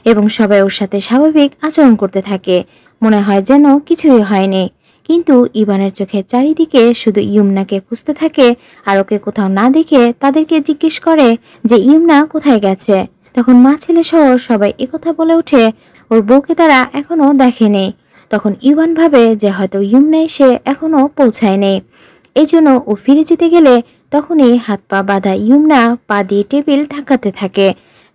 এবং সবাই ওর সাথে স্বাভাবিক আচরণ করতে থাকে, মনে হয় যেন কিছুই হয়নি। কিন্তু ইওয়ানের চোখে চারিদিকে শুধু ইয়মনাকে খুঁজতে থাকে আর ওকে কোথাও না দেখে তাদেরকে জিজ্ঞেস করে যে ইয়মনা কোথায় গেছে। তখন মা ছেলে সহ সবাই একথা বলে ওঠে ওর বউকে তারা এখনো দেখেনি। তখন ইউয়ান ভাবে যে হয়তো ইউমনা এসে এখনো পৌঁছায়নি। এই জন্য ও ফিরে যেতে গেলে তখনই হাত পা বাঁধা ইউমনা পা দিয়ে টেবিল ধাক্কাতে থাকে,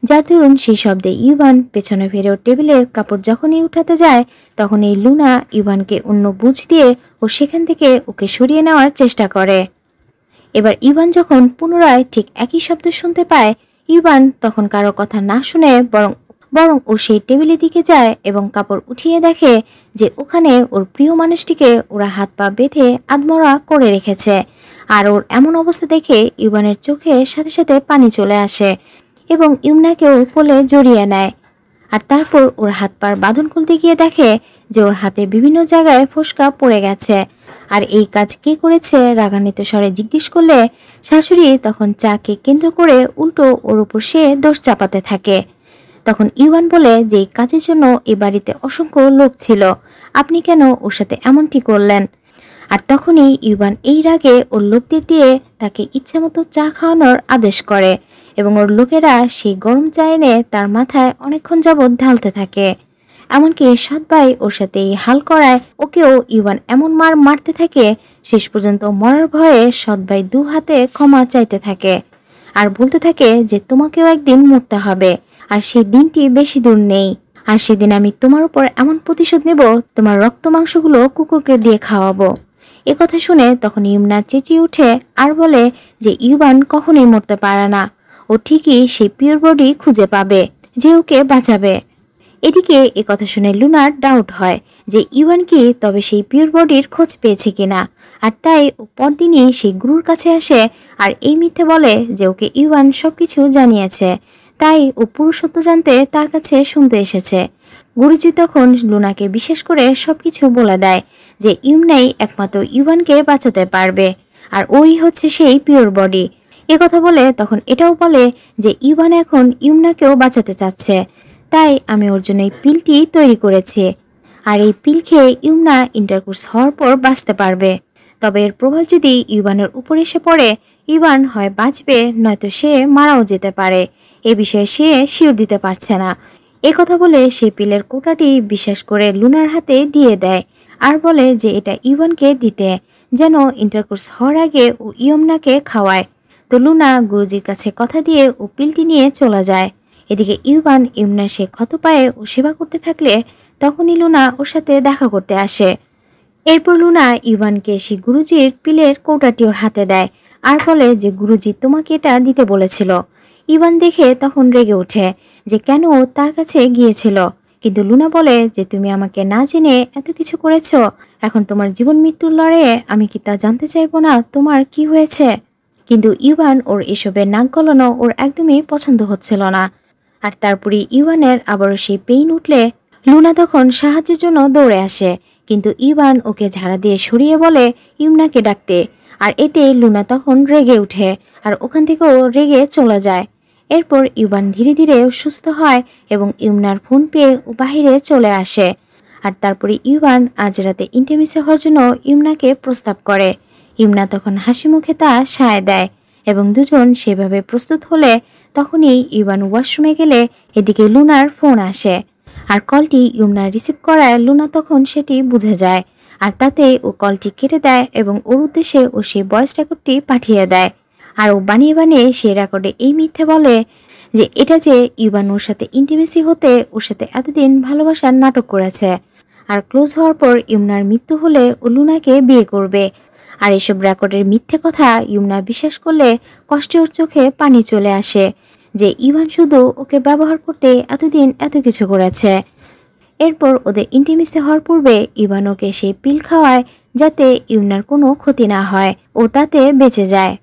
যার দরুন সেই শব্দে ইউয়ান পেছনে ফিরেও টেবিলের কাপড় যখনই উঠাতে যায় তখন এই লুনা ইউয়ানকে অন্য বুঝ দিয়ে ও সেখান থেকে ওকে সরিয়ে নেওয়ার চেষ্টা করে। এবার ইউয়ান যখন পুনরায় ঠিক একই শব্দ শুনতে পায়, ইউয়ান তখন কারো কথা না শুনে বরং ও সেই টেবিলের দিকে যায় এবং কাপড় উঠিয়ে দেখে যে ওখানে ওর প্রিয় মানুষটিকে ওরা হাত পা বেঁধে আধমরা করে রেখেছে। আর ওর এমন অবস্থা দেখে ইউয়ানের চোখে সাথে সাথে পানি চলে আসে এবং ইউমনাকেও কোলে জড়িয়ে নেয়। আর তারপর ওর হাত পার বাঁধন খুলতে গিয়ে দেখে যে ওর হাতে বিভিন্ন জায়গায় ফোসকা পড়ে গেছে। আর এই কাজ কে করেছে রাগান্বিত স্বরে জিজ্ঞেস করলে শাশুড়ি তখন চাকে কেন্দ্র করে উল্টো ওর উপর সে দোষ চাপাতে থাকে। তখন ইউয়ান বলে যে এই কাজের জন্য এ বাড়িতে অসংখ্য লোক ছিল, আপনি কেন ওর সাথে এমনটি করলেন? আর তখনই ইউয়ান এই রাগে ওর লোকদের দিয়ে তাকে ইচ্ছামতো চা খাওয়ানোর আদেশ করে এবং ওর লোকেরা সেই গরম চা এনে তার মাথায় অনেকক্ষণ যাবৎ ঢালতে থাকে। এমনকি সৎ ভাই ওর সাথে এই হাল করায় ওকেও ইউয়ান এমন মার মারতে থাকে, শেষ পর্যন্ত মরার ভয়ে সৎ ভাই দু হাতে ক্ষমা চাইতে থাকে আর বলতে থাকে যে তোমাকেও একদিন মরতে হবে, আর সেই দিনটি বেশি দূর নেই, আর সেদিন আমি তোমার উপর এমন প্রতিশোধ নেব তোমার রক্ত মাংসগুলো কুকুরকে দিয়ে খাওয়াবো। এ কথা শুনে তখন ইউমনা চেঁচিয়ে উঠে আর বলে যে ইউয়ান কখনোই মরতে পারে না, ও ঠিকই সেই পিওর বডি খুঁজে পাবে যে ওকে বাঁচাবে। এদিকে এ কথা শুনে লুনার ডাউট হয় যে ইউয়ান কি তবে সেই পিওর বডির খোঁজ পেয়েছে কিনা, আর তাই ও পরদিনই সেই গুরুর কাছে আসে আর এই মিথ্যে বলে যে ওকে ইউয়ান সবকিছু জানিয়েছে, তাই ও পুরো সত্য জানতে তার কাছে শুনতে এসেছে। গুরুজি তখন লুনাকে বিশেষ করে সবকিছু বলে দেয় যে ইউমনাই একমাত্র ইউয়ানকে বাঁচাতে পারবে আর ওই হচ্ছে সেই পিওর বডি। এ কথা বলে তখন এটাও বলে যে ইউয়ান এখন ইউমনাকেও বাঁচাতে চাচ্ছে, তাই আমি ওর জন্য এই পিলটি তৈরি করেছি, আর এই পিল খেয়ে ইউমনা ইন্টারকোর্স হওয়ার পর বাঁচতে পারবে। তবে এর প্রভাব যদি ইউয়ানের উপর এসে পড়ে ইউয়ান হয় বাঁচবে নয়তো সে মারাও যেতে পারে, এ বিষয়ে সে শিওর দিতে পারছে না। এ কথা বলে সে পিলের কোটাটি বিশ্বাস করে লুনার হাতে দিয়ে দেয় আর বলে যে এটা ইউয়ানকে দিতে, যেন ইন্টারকোর্স হওয়ার আগে ও ইয়মনাকে খাওয়ায়। তো লুনা গুরুজির কাছে কথা দিয়ে ও পিলটি নিয়ে চলে যায়। এদিকে ইউয়ান ইয়মনার সে ক্ষত পায়ে ও সেবা করতে থাকলে তখনই লুনা ওর সাথে দেখা করতে আসে। এরপর লুনা ইউয়ানকে সে গুরুজির পিলের কৌটাটি ওর হাতে দেয় আর বলে যে গুরুজি তোমাকে এটা দিতে বলেছিল। ইউয়ান দেখে তখন রেগে ওঠে যে কেন ও তার কাছে গিয়েছিল, কিন্তু লুনা বলে যে তুমি আমাকে না জেনে এত কিছু করেছ, এখন তোমার জীবন মৃত্যুর লড়াইয়ে আমি কি তা জানতে চাইবো না তোমার কি হয়েছে? কিন্তু ইউয়ান ওর এসবের নাক গলানো ওর একদমই পছন্দ হচ্ছিল না। আর তারপরে ইউয়ানের আবারও সেই পেইন উঠলে লুনা তখন সাহায্যের জন্য দৌড়ে আসে, কিন্তু ইউয়ান ওকে ঝাড়া দিয়ে সরিয়ে বলে ইউমনাকে ডাকতে। আর এতে লুনা তখন রেগে ওঠে আর ওখান থেকেও রেগে চলে যায়। এরপর ইউয়ান ধীরে ধীরে সুস্থ হয় এবং ইউমনার ফোন পেয়ে ও বাহিরে চলে আসে। আর তারপরে ইউয়ান আজ রাতে ইন্টিমেসি হওয়ার জন্য ইউমনাকে প্রস্তাব করে। ইউমনা তখন হাসি মুখে তা সায় দেয় এবং দুজন সেভাবে প্রস্তুত হলে তখনই ইউয়ান ওয়াশরুমে গেলে এদিকে লুনার ফোন আসে আর কলটি ইউমনা রিসিভ করায় লুনা তখন সেটি বুঝে যায় আর তাতে ও কলটি কেটে দেয় এবং ওর উদ্দেশ্যে ও সেই ভয়েস রেকর্ডটি পাঠিয়ে দেয়। আর ও বানিয়ে বানিয়ে সেই রেকর্ডে এই মিথ্যে বলে যে এটা যে ইউয়ান ওর সাথে ইন্টিমেসি হতে ওর সাথে এতদিন ভালোবাসার নাটক করেছে আর ক্লোজ হওয়ার পর ইউমনার মৃত্যু হলে ও লুনাকে বিয়ে করবে। আর এসব রেকর্ডের মিথ্যে কথা ইউমনা বিশ্বাস করলে কষ্টে ওর চোখে পানি চলে আসে যে ইউয়ান শুধু ওকে ব্যবহার করতে এতদিন এত কিছু করেছে। এরপর ওদের ইন্টিমেসি হওয়ার পূর্বে ইউয়ান ওকে সেই পিল খাওয়ায় যাতে ইউমনার কোনো ক্ষতি না হয় ও তাতে বেঁচে যায়।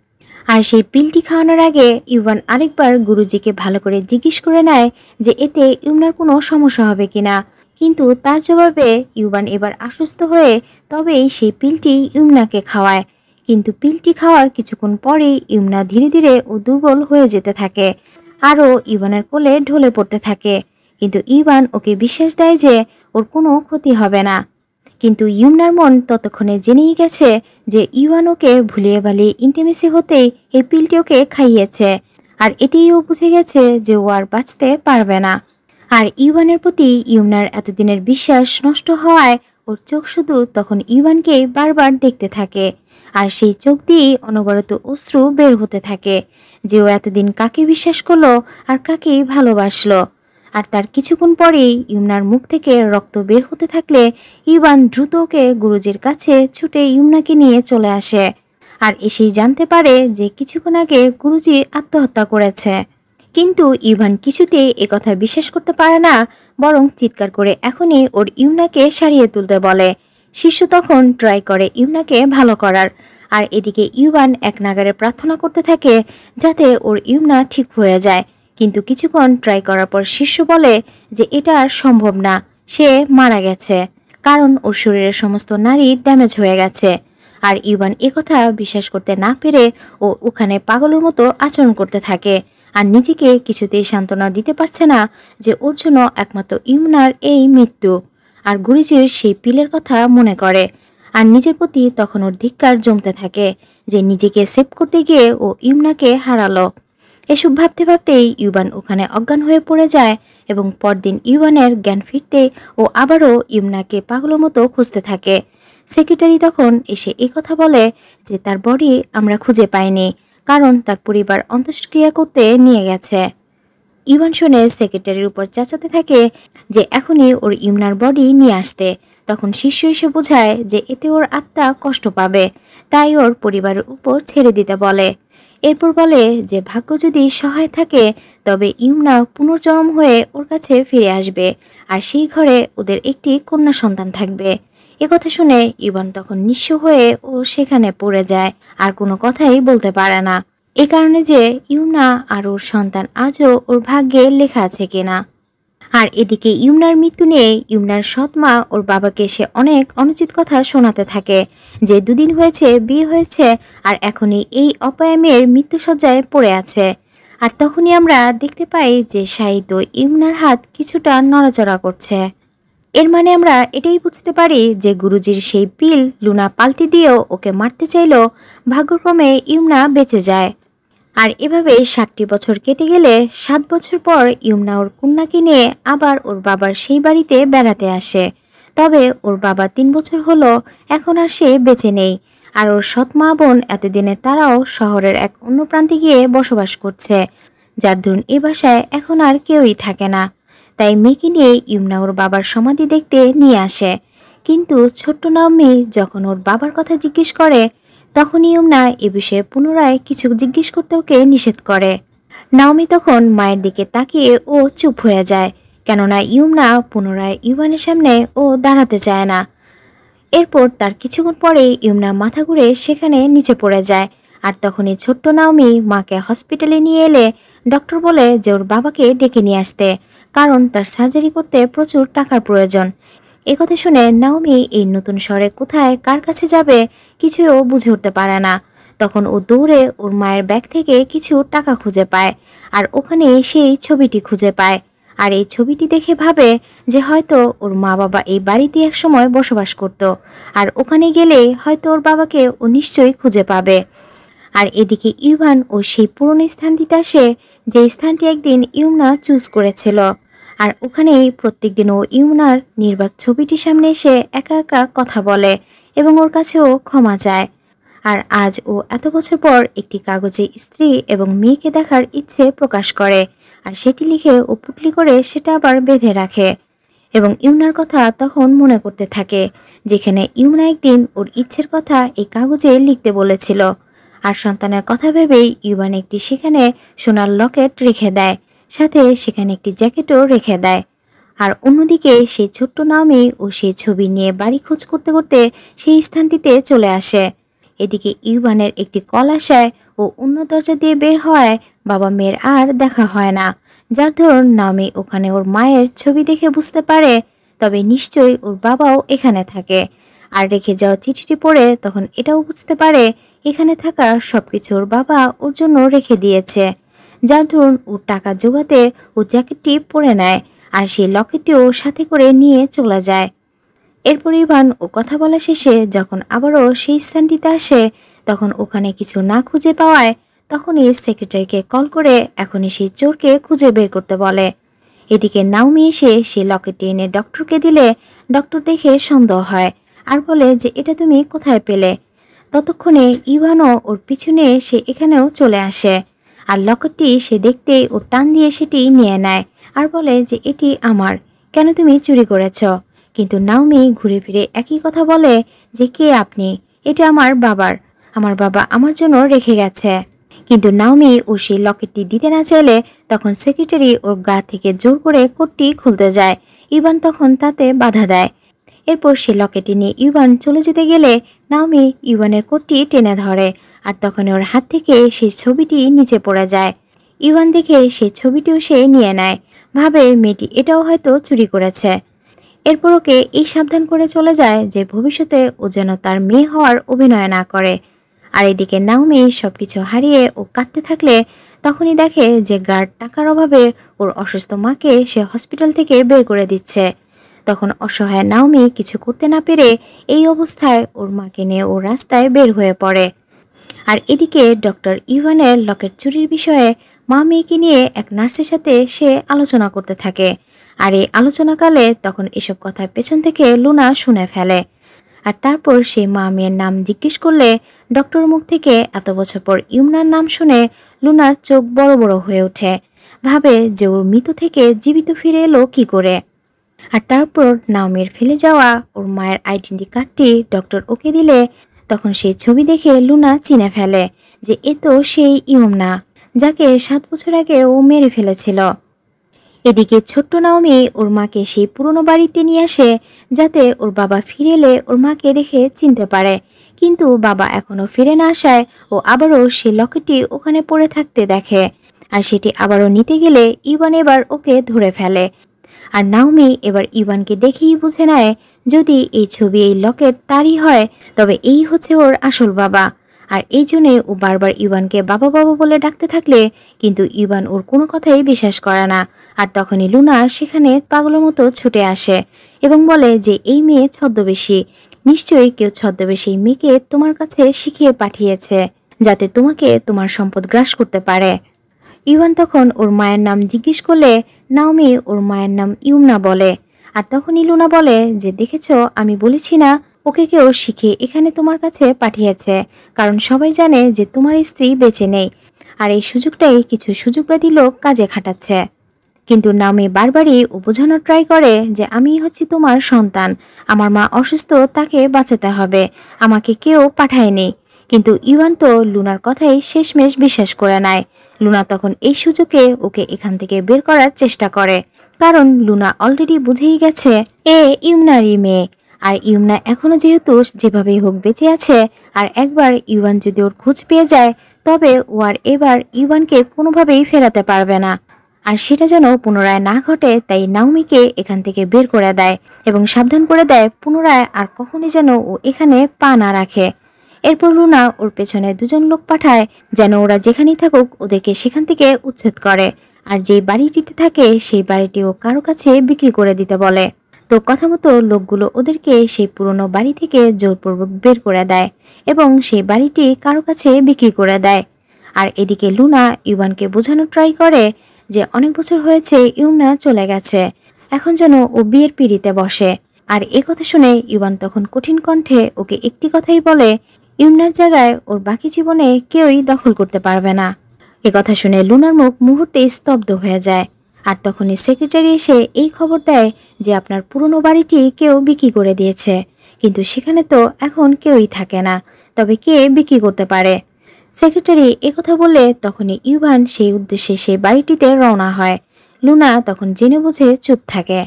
আর সেই পিলটি খাওয়ানোর আগে ইউয়ান আরেকবার গুরুজিকে ভালো করে জিজ্ঞেস করে নেয় যে এতে ইউমনার কোনো সমস্যা হবে কিনা, কিন্তু তার জবাবে ইউয়ান এবার আশ্বস্ত হয়ে তবেই সেই পিলটি ইউমনাকে খাওয়ায়। কিন্তু পিলটি খাওয়ার কিছুক্ষণ পরেই ইউমনা ধীরে ধীরে ও দুর্বল হয়ে যেতে থাকে আরও ইউয়ানের কোলে ঢলে পড়তে থাকে, কিন্তু ইউয়ান ওকে বিশ্বাস দেয় যে ওর কোনো ক্ষতি হবে না। কিন্তু ইউমনার মন ততক্ষণে জেনেই গেছে যে ইউয়ান ওকে ভুলিয়ে বালিয়ে ইন্টিমেসি হতেই এই পিলটি ওকে খাইয়েছে, আর এতেই ও বুঝে গেছে যে ও আর বাঁচতে পারবে না। আর ইউয়ানের প্রতি ইউমনার এতদিনের বিশ্বাস নষ্ট হওয়ায় ওর চোখ শুধু তখন ইভানকে বারবার দেখতে থাকে, আর সেই চোখ দিয়েই অনবরত অশ্রু বের হতে থাকে যে ও এতদিন কাকে বিশ্বাস করলো আর কাকে ভালোবাসলো। আর তার কিছুক্ষণ পরেই ইমনার মুখ থেকে রক্ত বের হতে থাকলে ইভান দ্রুত ওকে গুরুজির কাছে ছুটে ইমনাকে নিয়ে চলে আসে, আর এসেই জানতে পারে যে কিছুক্ষণ আগে গুরুজি আত্মহত্যা করেছে। কিন্তু ইভান কিছুতেই একথা বিশ্বাস করতে পারে না, বরং চিৎকার করে এখনই ওর ইমনাকে সারিয়ে তুলতে বলে। শিষ্য তখন ট্রাই করে ইমনাকে ভালো করার, আর এদিকে ইভান এক নাগারে প্রার্থনা করতে থাকে যাতে ওর ইমনা ঠিক হয়ে যায়। কিন্তু কিছুক্ষণ ট্রাই করার পর শিষ্য বলে যে এটা আর সম্ভব না, সে মারা গেছে, কারণ ওর শরীরের সমস্ত নাড়ি ড্যামেজ হয়ে গেছে। আর ইভান একথা বিশ্বাস করতে না পেরে ও ওখানে পাগলের মতো আচরণ করতে থাকে, আর নিজেকে কিছুতেই সান্ত্বনা দিতে পারছে না যে ওর জন্য একমাত্র ইমনার এই মৃত্যু। আর গুরুজির সেই পিলের কথা মনে করে, আর নিজের প্রতি তখন ওর ধিক্কার জমতে থাকে যে নিজেকে সেভ করতে গিয়ে ও ইমনাকে হারালো। এসব ভাবতে ভাবতেই ইউবান ওখানে অজ্ঞান হয়ে পড়ে যায়, এবং পরদিন ইউবানের জ্ঞান ফিরতে ও আবারও ইমনাকে পাগলের মতো খুঁজতে থাকে। সেক্রেটারি তখন এসে এই কথা বলে যে তার বডি আমরা খুঁজে পাইনি, কারণ তার পরিবার অন্ত্যেষ্টিক্রিয়া করতে নিয়ে গেছে। ইভান শুনে সেক্রেটারির উপর চেঁচাতে থাকে যে এখনই ওর ইমনার বডি নিয়ে আসতে। তখন শিষ্য এসে বোঝায় যে এতে ওর আত্মা কষ্ট পাবে, তাই ওর পরিবারের উপর ছেড়ে দিতে বলে। এরপর বলে যে ভাগ্য যদি সহায় থাকে তবে ইমনা পুনর্জন্ম হয়ে ওর কাছে ফিরে আসবে, আর সেই ঘরে ওদের একটি কন্যা সন্তান থাকবে। একথা শুনে ইভান তখন নিঃস্ব হয়ে ও সেখানে পড়ে যায়, আর কোনো কথাই বলতে পারে না, এ কারণে যে ইমনা আর ওর সন্তান আজও ওর ভাগ্যে লেখা আছে কিনা। আর এদিকে ইমনার মৃত্যু নিয়ে ইমনার সৎ মা ওর বাবাকে সে অনেক অনুচিত কথা শোনাতে থাকে যে দুদিন হয়েছে বিয়ে হয়েছে আর এখনই এই অপায়া মেয়ের মৃত্যুসজ্জায় পড়ে আছে। আর তখনই আমরা দেখতে পাই যে শাহিদ ইমনার হাত কিছুটা নড়াচড়া করছে। এর মানে আমরা এটাই বুঝতে পারি যে গুরুজির সেই পিল লুনা পাল্টি দিয়েও ওকে মারতে চাইলো, ভাগ্যক্রমে ইমনা বেঁচে যায়। আর এভাবে 7টি বছর কেটে গেলে 7 বছর পর ইমনা ওর কন্যাকে নিয়ে আবার ওর বাবার সেই বাড়িতে বেড়াতে আসে। তবে ওর বাবা 3 বছর হলো এখন আর সে বেঁচে নেই, আর ওর সৎ মা বোন এতদিনে তারাও শহরের এক অন্য প্রান্তে গিয়ে বসবাস করছে, যার দরুন এ বাসায় এখন আর কেউই থাকে না। তাই মেয়েকে নিয়ে ইমনা ওর বাবার সমাধি দেখতে নিয়ে আসে। কিন্তু ছোট্ট নাওমি যখন ওর বাবার কথা জিজ্ঞেস করে তখন ইমনা এ বিষয়ে পুনরায় কিছু জিজ্ঞেস করতে ওকে নিষেধ করে। নাওমি তখন মায়ের দিকে তাকিয়ে ও চুপ হয়ে যায়, কেননা ইমনা পুনরায় ইভানের সামনে ও দাঁড়াতে চায় না। এরপর তার কিছুক্ষণ পরে ইমনা মাথা ঘুরে সেখানে নিচে পড়ে যায়, আর তখনই ছোট্ট নাওমি মাকে হসপিটালে নিয়ে এলে ডক্টর বলে যে ওর বাবাকে ডেকে নিয়ে আসতে, কারণ তার সার্জারি করতে প্রচুর টাকার প্রয়োজন। একথা শুনে নাওমি এই নতুন শহরে কোথায় কার কাছে যাবে কিছুও বুঝে উঠতে পারে না। তখন ও দৌড়ে ওর মায়ের ব্যাগ থেকে কিছু টাকা খুঁজে পায়, আর ওখানে সেই ছবিটি খুঁজে পায়। আর এই ছবিটি দেখে ভাবে যে হয়তো ওর মা বাবা এই বাড়িতে একসময় বসবাস করত, আর ওখানে গেলে হয়তো ওর বাবাকে ও নিশ্চয়ই খুঁজে পাবে। আর এদিকে ইভান ও সেই পুরনো স্থানটিতে আসে, যে স্থানটি একদিন ইমনা চুজ করেছিল। আর ওখানেই প্রত্যেকদিন ও ইমনার নির্বাক ছবিটির সামনে এসে একা একা কথা বলে এবং ওর কাছেও ক্ষমা চায়। আর আজ ও এত বছর পর একটি কাগজে স্ত্রী এবং মেয়েকে দেখার ইচ্ছে প্রকাশ করে, আর সেটি লিখে ও পুটলি করে সেটা আবার বেঁধে রাখে এবং ইমনার কথা তখন মনে করতে থাকে, যেখানে ইমনা একদিন ওর ইচ্ছের কথা এই কাগজে লিখতে বলেছিল। আর সন্তানের কথা ভেবেই ইভান একটি সেখানে সোনার লকেট রেখে দেয়, সাথে সেখানে একটি জ্যাকেটও রেখে দেয়। আর অন্যদিকে সেই ছোট্ট নাওমি ও সেই ছবি নিয়ে বাড়ি খোঁজ করতে করতে সেই স্থানটিতে চলে আসে। এদিকে ইভানের একটি কল আসায় ও অন্য দরজা দিয়ে বের হওয়ায় বাবা মেয়ের আর দেখা হয় না, যার ধরুন নাওমি ওখানে ওর মায়ের ছবি দেখে বুঝতে পারে তবে নিশ্চয়ই ওর বাবাও এখানে থাকে। আর রেখে যাওয়া চিঠিটি পড়ে তখন এটাও বুঝতে পারে এখানে থাকা সবকিছু ওর বাবা ওর জন্য রেখে দিয়েছে, যার ধরুন ওর টাকা জোগাতে ও জ্যাকেটটি পরে নেয়, আর সেই লকেটটিও সাথে করে নিয়ে চলে যায়। এরপর ইভান ও কথা বলা শেষে যখন আবারও সেই স্থানটিতে আসে তখন ওখানে কিছু না খুঁজে পাওয়ায় তখনই সেক্রেটারিকে কল করে এখনই সেই চোরকে খুঁজে বের করতে বলে। এদিকে নাওমি এসে সে লকেটটি এনে ডক্টরকে দিলে ডক্টর দেখে সন্দেহ হয় আর বলে যে এটা তুমি কোথায় পেলে। ততক্ষণে ইভানও ওর পিছনে সে এখানেও চলে আসে আর লকেটটি সে দেখতেই ওর টান দিয়ে সেটি নিয়ে নেয় আর বলে যে এটি আমার, কেন তুমি চুরি করেছ। কিন্তু নাওমি ঘুরে ফিরে একই কথা বলে যে কে আপনি, এটা আমার বাবা আমার জন্য রেখে গেছে। কিন্তু নাওমি ও সেই লকেটটি দিতে না চাইলে তখন সেক্রেটারি ওর গা থেকে জোর করে কোটটি খুলতে যায়। ইভান তখন তাতে বাধা দেয়। এরপর সে লকেটটি নিয়ে ইভান চলে যেতে গেলে নাওমি ইভানের কোটটি টেনে ধরে আর তখন ওর হাত থেকে সেই ছবিটি নিচে পড়ে যায়। ইভান দেখে সেই ছবিটিও সে নিয়ে নেয়, ভাবে মেয়েটি এটাও হয়তো চুরি করেছে। এরপর ওকে এই সাবধান করে চলে যায় যে ভবিষ্যতে ও যেন তার মেয়ে হওয়ার অভিনয় না করে। আর এদিকে নাওমি সবকিছু হারিয়ে ও কাঁদতে থাকলে তখনই দেখে যে গার্ড টাকার অভাবে ওর অসুস্থ মাকে সে হসপিটাল থেকে বের করে দিচ্ছে। তখন অসহায় নাওমি কিছু করতে না পেরে এই অবস্থায় ওর মাকে নিয়ে ও রাস্তায় বের হয়ে পড়ে। আর এদিকে ডক্টর ইভানের লকেট চুরির বিষয়ে মা মেয়েকে নিয়ে এক নার্সের সাথে সে আলোচনা করতে থাকে। আর এই আলোচনাকালে তখন এসব কথা পেছন থেকে লুনা শুনে ফেলে। আর তারপর সে মা মেয়ের নাম জিজ্ঞেস করলে ডক্টর মুখ থেকে এত বছর পর ইমরার নাম শুনে লুনার চোখ বড় বড় হয়ে ওঠে, ভাবে যে ওর মৃত থেকে জীবিত ফিরে এলো কি করে। আর তারপর নাওমির ফেলে যাওয়া ওর মায়ের আইডেন্টি কার্ডটি ডক্টর ওকে দিলে তখন সেই ছবি দেখে লুনা চিনে ফেলে যে এ তো সেই ইমনা যাকে 7 বছর আগে ও মেরে ফেলেছিল। এদিকে ছোট্ট নাওমি ওর মাকে সেই পুরনো বাড়িতে নিয়ে আসে যাতে ওর বাবা ফিরে এলে ওর মাকে দেখে চিনতে পারে। কিন্তু বাবা এখনো ফিরে না আসায় ও আবারও সেই লকেটটি ওখানে পড়ে থাকতে দেখে। আর সেটি আবারও নিতে গেলে ইভান এবার ওকে ধরে ফেলে। আর নাওমি এবার ইভানকে দেখেই বুঝে নেয় যদি এই ছবি এই লকেট তারই হয় তবে এই হচ্ছে ওর আসল বাবা। আর এই জন্যে ও বারবার ইভানকে বাবা বাবা বলে ডাকতে থাকলে কিন্তু ইভান ওর কোনো কথাই বিশ্বাস করে না। আর তখনই লুনা সেখানে পাগলের মতো ছুটে আসে এবং বলে যে এই মেয়ে ছদ্মবেশী, নিশ্চয়ই কেউ ছদ্মবেশী মেয়েকে তোমার কাছে শিখিয়ে পাঠিয়েছে যাতে তোমাকে তোমার সম্পদ গ্রাস করতে পারে। ইভান তখন ওর মায়ের নাম জিজ্ঞেস করলে নাওমি ওর মায়ের নাম ইউমনা বলে। আর তখনই লুনা বলে যে দেখেছ আমি বলেছি না ওকে কেউ শিখে এখানে তোমার কাছে পাঠিয়েছে, কারণ সবাই জানে যে তোমার স্ত্রী বেঁচে নেই আর এই সুযোগটাই কিছু সুযোগবাদী লোক কাজে খাটাচ্ছে। কিন্তু নাওমি বারবারই ও বোঝানোর ট্রাই করে যে আমি হচ্ছি তোমার সন্তান, আমার মা অসুস্থ, তাকে বাঁচাতে হবে, আমাকে কেউ পাঠায়নি। কিন্তু ইভান তো লুনার কথাই শেষমেশ বিশ্বাস করে নেয়। লুনা তখন এই সুযোগে ওকে এখান থেকে বের করার চেষ্টা করে, কারণ লুনা অলরেডি বুঝেই গেছে এ ইউমনারই মেয়ে। আর ইউমনা এখনো যেহেতু যেভাবেই হোক বেঁচে আছে আর একবার ইভান যদি ওর খোঁজ পেয়ে যায় তবে ও আর এবার ইভানকে কোনোভাবেই ফেরাতে পারবে না। আর সেটা যেন পুনরায় না ঘটে তাই নাওমিকে এখান থেকে বের করে দেয় এবং সাবধান করে দেয় পুনরায় আর কখনই যেন ও এখানে পা না রাখে। এরপর লুনা ওর পেছনে 2 জন লোক পাঠায় যেন ওরা যেখানেই থাকুক ওদেরকে সেখান থেকে উচ্ছেদ করে আর যে বাড়িটিতে থাকে সেই বাড়িটিও কারো কাছে বিক্রি করে দিতে বলে। তো কথা মতো লোকগুলো ওদেরকে সেই পুরনো বাড়ি থেকে জোরপূর্বক বের করে দেয় এবং সেই বাড়িটি কারো কাছে বিক্রি করে দেয়। আর এদিকে লুনা ইভানকে বোঝানোর ট্রাই করে যে অনেক বছর হয়েছে ইউমনা চলে গেছে, এখন যেন ও বিয়ের পিঁড়িতে বসে। আর এ কথা শুনে ইভান তখন কঠিন কণ্ঠে ওকে একটি কথাই বলে ইউমনার জায়গায় ওর বাকি জীবনে কেউই দখল করতে পারবে না। এ কথা শুনে লুনার মুখ মুহূর্তেই স্তব্ধ হয়ে যায়। আর তখনই সেক্রেটারি এসে এই খবর দেয় যে আপনার পুরনো বাড়িটি কেউ বিক্রি করে দিয়েছে, কিন্তু সেখানে তো এখন কেউই থাকে না, তবে কে বিক্রি করতে পারে। সেক্রেটারি একথা বললে তখনই ইভান সেই উদ্দেশ্যে সেই বাড়িটিতে রওনা হয়। লুনা তখন জেনে বুঝে চুপ থাকে।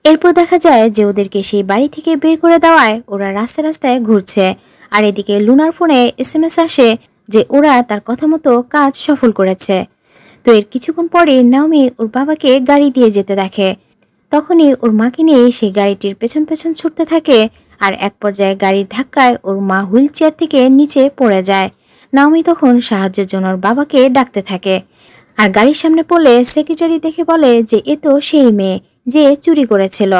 এরপর দেখা যায় যে ওদেরকে সেই বাড়ি থেকে বের করে দেওয়ায় ওরা রাস্তায় রাস্তায় ঘুরছে। আর এদিকে লুনার ফোনে SMS আসে যে ওরা তার কথা মতো কাজ সফল করেছে। তো এর কিছুক্ষণ পরে নাওমি ওর বাবাকে গাড়ি দিয়ে যেতে দেখে। তখনই ওর মাকে নিয়ে সেই গাড়িটির পেছন পেছন ছুটতে থাকে। আর এক পর্যায়ে গাড়ির ধাক্কায় ওর মা হুইল চেয়ার থেকে নিচে পড়ে যায়। নাওমি তখন সাহায্যের জন্য ওর বাবাকে ডাকতে থাকে। আর গাড়ির সামনে পড়লে সেক্রেটারি দেখে বলে যে এ তো সেই মেয়ে যে চুরি করেছিল।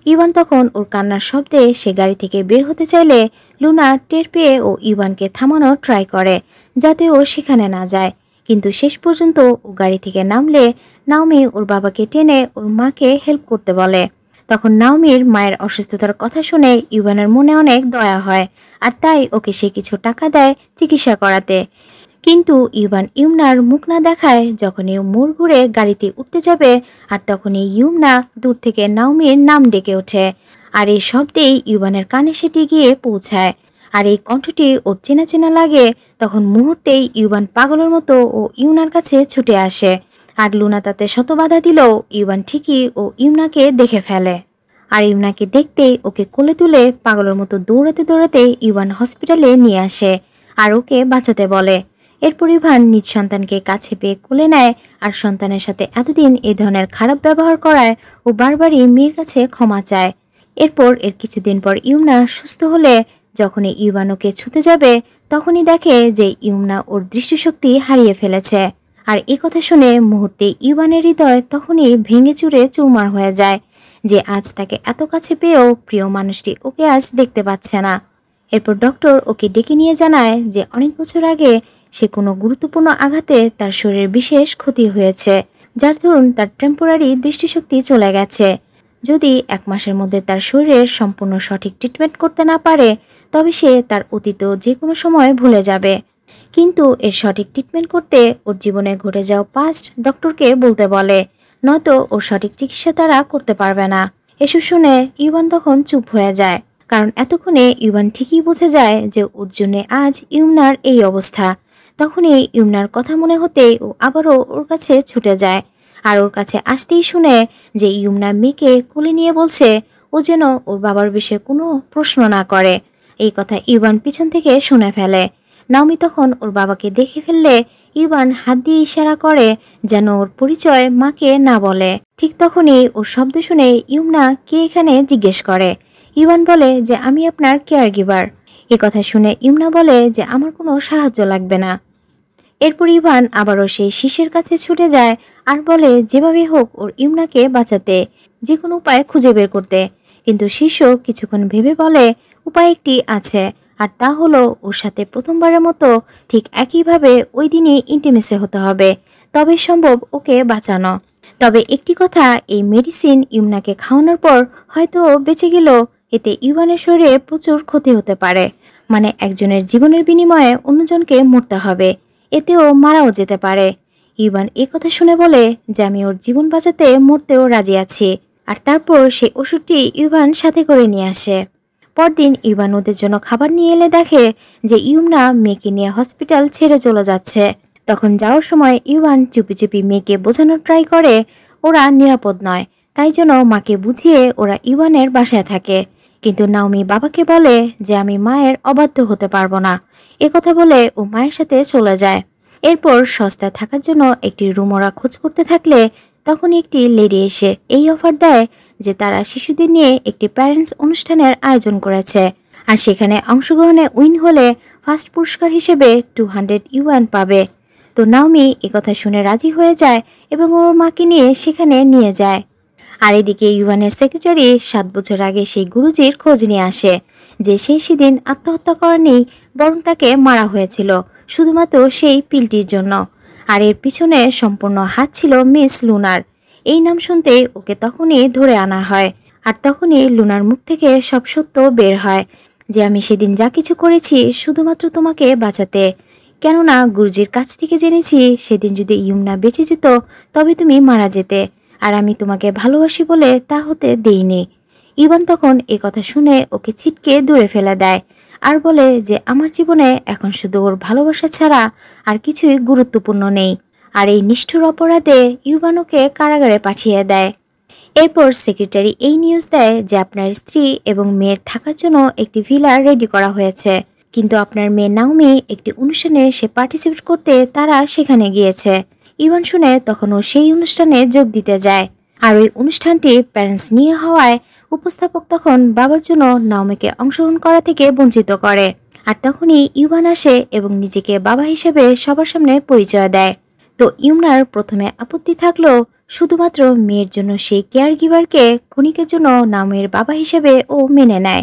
ইভান তখন ওর কান্নার শব্দে সে গাড়ি থেকে বের হতে চাইলে লুনা টের পেয়ে ও ইভানকে থামানোর ট্রাই করে যাতে ও সেখানে না যায়, কিন্তু শেষ পর্যন্ত ও গাড়ি থেকে নামলে নাওমি ওর বাবাকে টেনে ওর মাকে হেল্প করতে বলে। তখন নাওমির মায়ের অসুস্থতার কথা শুনে ইভানের মনে অনেক দয়া হয়, আর তাই ওকে সে কিছু টাকা দেয় চিকিৎসা করাতে। কিন্তু ইভান ইউমনার মুখ না দেখায় যখনই মোড় ঘুরে গাড়িতে উঠতে যাবে, আর তখনই ইউমনা দূর থেকে নাওমির নাম ডেকে ওঠে। আর এই শব্দেই ইভানের কানে সেটি গিয়ে পৌঁছায়, আর এই কণ্ঠটি ওর চেনা চেনা লাগে। তখন মুহূর্তেই ইভান পাগলের মতো ও ইউনার কাছে ছুটে আসে। আর লুনা তাতে শত বাধা দিলেও ইভান ঠিকই ও ইউনাকে দেখে ফেলে। আর ইউনাকে দেখতেই ওকে কোলে তুলে পাগলের মতো দৌড়াতে দৌড়াতে ইভান হসপিটালে নিয়ে আসে আর ওকে বাঁচাতে বলে। এরপর ইভান নিজ সন্তানকে কাছে পেয়ে কোলে নেয়, আর সন্তানের সাথে এতদিন এই ধরনের খারাপ ব্যবহার করায় ও বারবারই মেয়ের কাছে ক্ষমা চায়। এরপর এর কিছুদিন পর ইউমনা সুস্থ হলে যখনই ইভান ওকে ছুতে যাবে তখনই দেখে যে ইউমনা ওর দৃষ্টিশক্তি হারিয়ে ফেলেছে। আর এই কথা শুনে মুহূর্তে ইভানের হৃদয় তখনই ভেঙে চুরে চুরমার হয়ে যায় যে আজ তাকে এত কাছে পেয়েও প্রিয় মানুষটি ওকে আজ দেখতে পাচ্ছে না। এরপর ডক্টর ওকে ডেকে নিয়ে জানায় যে অনেক বছর আগে সে কোনো গুরুত্বপূর্ণ আঘাতে তার শরীরের বিশেষ ক্ষতি হয়েছে, যার দরুন তার টেম্পোরারি দৃষ্টিশক্তি চলে গেছে। যদি 1 মাসের মধ্যে তার শরীরের সম্পূর্ণ সঠিক ট্রিটমেন্ট করতে না পারে তবে সে তার অতীত যে কোনো সময় ভুলে যাবে। কিন্তু এর সঠিক ট্রিটমেন্ট করতে ওর জীবনে ঘটে যাওয়া পাস্ট ডক্টরকে বলতে বলে, নয়তো ওর সঠিক চিকিৎসা তারা করতে পারবে না। এসব শুনে ইভান তখন চুপ হয়ে যায়, কারণ এতক্ষণে ইভান ঠিকই বুঝে যায় যে ওর জন্য আজ ইউমনার এই অবস্থা। তখনই ইউমনার কথা মনে হতে ও আবারও ওর কাছে ছুটে যায়, আর ওর কাছে আসতেই শুনে যে ইউমনা মেয়েকে কোলে নিয়ে বলছে ও যেন ওর বাবার বিষয়ে কোনো প্রশ্ন না করে। এই কথা ইভান পিছন থেকে শুনে ফেলে। নাওমি তখন ওর বাবাকে দেখে ফেললে ইভান হাত দিয়ে ইশারা করে যেন ওর পরিচয় মাকে না বলে। ঠিক তখনই ওর শব্দ শুনে ইউমনা কে এখানে জিজ্ঞেস করে। ইভান বলে যে আমি আপনার কেয়ার গিভার। এ কথা শুনে ইউমনা বলে যে আমার কোনো সাহায্য লাগবে না। এরপর ইভান আবারও সেই শিষ্যের কাছে ছুটে যায় আর বলে যেভাবে হোক ওর ইউমনাকে বাঁচাতে, যে কোনো উপায় খুঁজে বের করতে। কিন্তু শিষ্য কিছুক্ষণ ভেবে বলে উপায় একটি আছে, আর তা হলো ওর সাথে প্রথমবারের মতো ঠিক একইভাবে ওই দিনই ইন্টিমেসি হতে হবে, তবে সম্ভব ওকে বাঁচানো। তবে একটি কথা, এই মেডিসিন ইউমনাকে খাওয়ানোর পর হয়তো বেঁচে গেল, এতে ইভানের শরীরে প্রচুর ক্ষতি হতে পারে। মানে একজনের জীবনের বিনিময়ে অন্যজনকে মরতে হবে, এতেও মারাও যেতে পারে। ইভান এই কথা শুনে বলে যে আমি ওর জীবন বাঁচাতে মরতেও রাজি আছি। আর তারপর সেই ওষুধটি ইভান সাথে করে নিয়ে আসে। পরদিন ইভান ওদের জন্য খাবার নিয়ে এলে দেখে যে ইউমনা মেয়েকে নিয়ে হসপিটাল ছেড়ে চলে যাচ্ছে। তখন যাওয়ার সময় ইভান চুপি চুপি মেয়েকে বোঝানোর ট্রাই করে ওরা নিরাপদ নয়, তাই জন্য মাকে বুঝিয়ে ওরা ইভানের বাসায় থাকে। কিন্তু নাওমি বাবাকে বলে যে আমি মায়ের অবাধ্য হতে পারবো না। কথা বলে ও মায়ের সাথে চলে যায়। এরপর সস্তায় থাকার জন্য একটি রুম ওরা খোঁজ করতে থাকলে তখন একটি লেডি এসে এই অফার দেয় যে তারা শিশুদের নিয়ে একটি প্যারেন্টস অনুষ্ঠানের আয়োজন করেছে, আর সেখানে অংশগ্রহণে উইন হলে ফার্স্ট পুরস্কার হিসেবে 200 ইউয়ান পাবে। তো নাওমি একথা শুনে রাজি হয়ে যায় এবং ওর মাকে নিয়ে সেখানে নিয়ে যায়। আর এদিকে ইউয়ানের সেক্রেটারি 7 বছর আগে সেই গুরুজির খোঁজ নিয়ে আসে যে সে সেদিন আত্মহত্যা করেনি, বরং তাকে মারা হয়েছিল শুধুমাত্র সেই পিলটির জন্য। আর এর পিছনে সম্পূর্ণ হাত ছিল মিস লুনার। এই নাম শুনতে ওকে তখনই ধরে আনা হয়, আর তখনই লুনার মুখ থেকে সব সত্য বের হয় যে আমি সেদিন যা কিছু করেছি শুধুমাত্র তোমাকে বাঁচাতে, কেননা গুরুজির কাছ থেকে জেনেছি সেদিন যদি ইউমনা বেঁচে যেত তবে তুমি মারা যেতে, আর আমি তোমাকে ভালোবাসি বলে তা হতে দেইনি। ইভান তখন এ কথা শুনে ওকে ছিটকে দূরে ফেলে দেয় আর বলে যে আমার জীবনে এখন শুধু ওর ভালোবাসা ছাড়া আর কিছুই গুরুত্বপূর্ণ নেই। আর এই নিষ্ঠুর অপরাধে ইভান ওকে কারাগারে পাঠিয়ে দেয়। এরপর সেক্রেটারি এই নিউজ দেয় যে আপনার স্ত্রী এবং মেয়ের থাকার জন্য একটি ভিলা রেডি করা হয়েছে, কিন্তু আপনার মেয়ে নাওমি একটি অনুষ্ঠানে সে পার্টিসিপেট করতে তারা সেখানে গিয়েছে। ইভান শুনে তখন ও সেই অনুষ্ঠানে যোগ দিতে যায়, আর ওই অনুষ্ঠানটি প্যারেন্টস নিয়ে হওয়ায় উপস্থাপক তখন বাবার জন্য নাওমিকে অংশগ্রহণ করা থেকে বঞ্চিত করে। আর তখনই ইভান আসে এবং নিজেকে বাবা হিসেবে সবার সামনে পরিচয় দেয়। তো ইউমনার প্রথমে আপত্তি থাকলেও শুধুমাত্র মেয়ের জন্য সেই কেয়ার গিভারকে ক্ষণিকের জন্য নাওমির বাবা হিসেবে ও মেনে নেয়।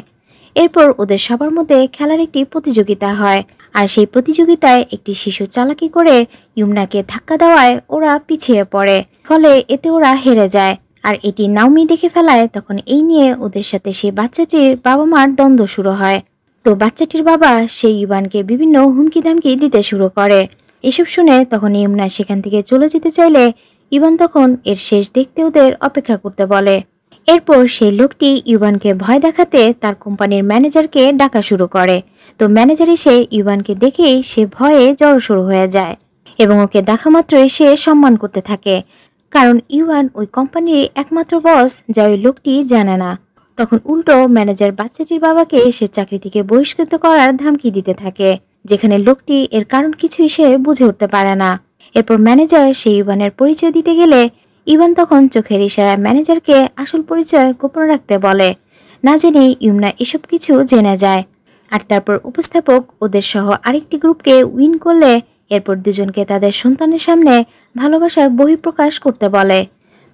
এরপর ওদের সবার মধ্যে খেলার একটি প্রতিযোগিতা হয়, আর সেই প্রতিযোগিতায় একটি শিশু চালাকি করে ইউমনাকে ধাক্কা দেওয়ায় ওরা পিছিয়ে পড়ে, ফলে এতে ওরা হেরে যায়। আর এটি নাওমি দেখে ফেলায়। তখন এই নিয়ে ওদের সাথে সেই বাচ্চাটির বাবা মার দ্বন্দ্ব শুরু হয়। তো বাচ্চাটির বাবা সেই ইভানকে বিভিন্ন হুমকি ধামকি দিতে শুরু করে। এসব শুনে তখন ইউমনা সেখান থেকে চলে যেতে চাইলে ইভান তখন এর শেষ দেখতে ওদের অপেক্ষা করতে বলে। এরপর সেই লোকটি ইভানকে ভয় দেখাতে তার কোম্পানির ম্যানেজারকে ডাকা শুরু করে। তো ম্যানেজার এসে ইভানকে দেখেই সে ভয়ে জড়সড় হয়ে যায় এবং ওকে দেখা মাত্রই সে সম্মান করতে থাকে, কারণ ইভান ওই কোম্পানির একমাত্র বস যা ওই লোকটি জানে না। তখন উল্টো ম্যানেজার বাচ্চাটির বাবাকে সে চাকরি থেকে বহিষ্কৃত করার ধমকি দিতে থাকে, যেখানে লোকটি এর কারণ কিছুই সে বুঝে উঠতে পারে না। এরপর ম্যানেজার সেই ইভানের পরিচয় দিতে গেলে ইভান তখন চোখের ইশারায় ম্যানেজারকে আসল পরিচয় গোপন রাখতে বলে। না জেনে ইউমনা এসব কিছু জেনে যায়। আর তারপর উপস্থাপক ওদের সহ আরেকটি গ্রুপকে উইন করলে এরপর দুজনকে তাদের সন্তানের সামনে ভালোবাসার বহিঃপ্রকাশ করতে বলে।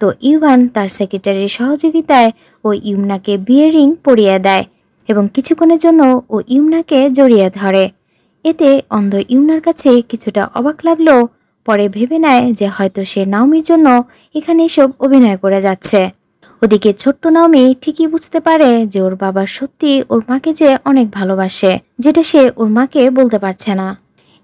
তো ইভান তার সেক্রেটারির সহযোগিতায় ও ইউমনাকে বিয়ের রিং পরিয়ে দেয় এবং কিছুক্ষণের জন্য ও ইউমনাকে জড়িয়ে ধরে। এতে অন্ধ ইউমনার কাছে কিছুটা অবাক লাগলেও পরে ভেবে নেয় যে হয়তো সে নাওমির জন্য এখানে এসব অভিনয় করে যাচ্ছে। ওদিকে ছোট্ট নাওমি ঠিকই বুঝতে পারে যে ওর বাবা সত্যি ওর মাকে যে অনেক ভালোবাসে, যেটা সে ওর মাকে বলতে পারছে না।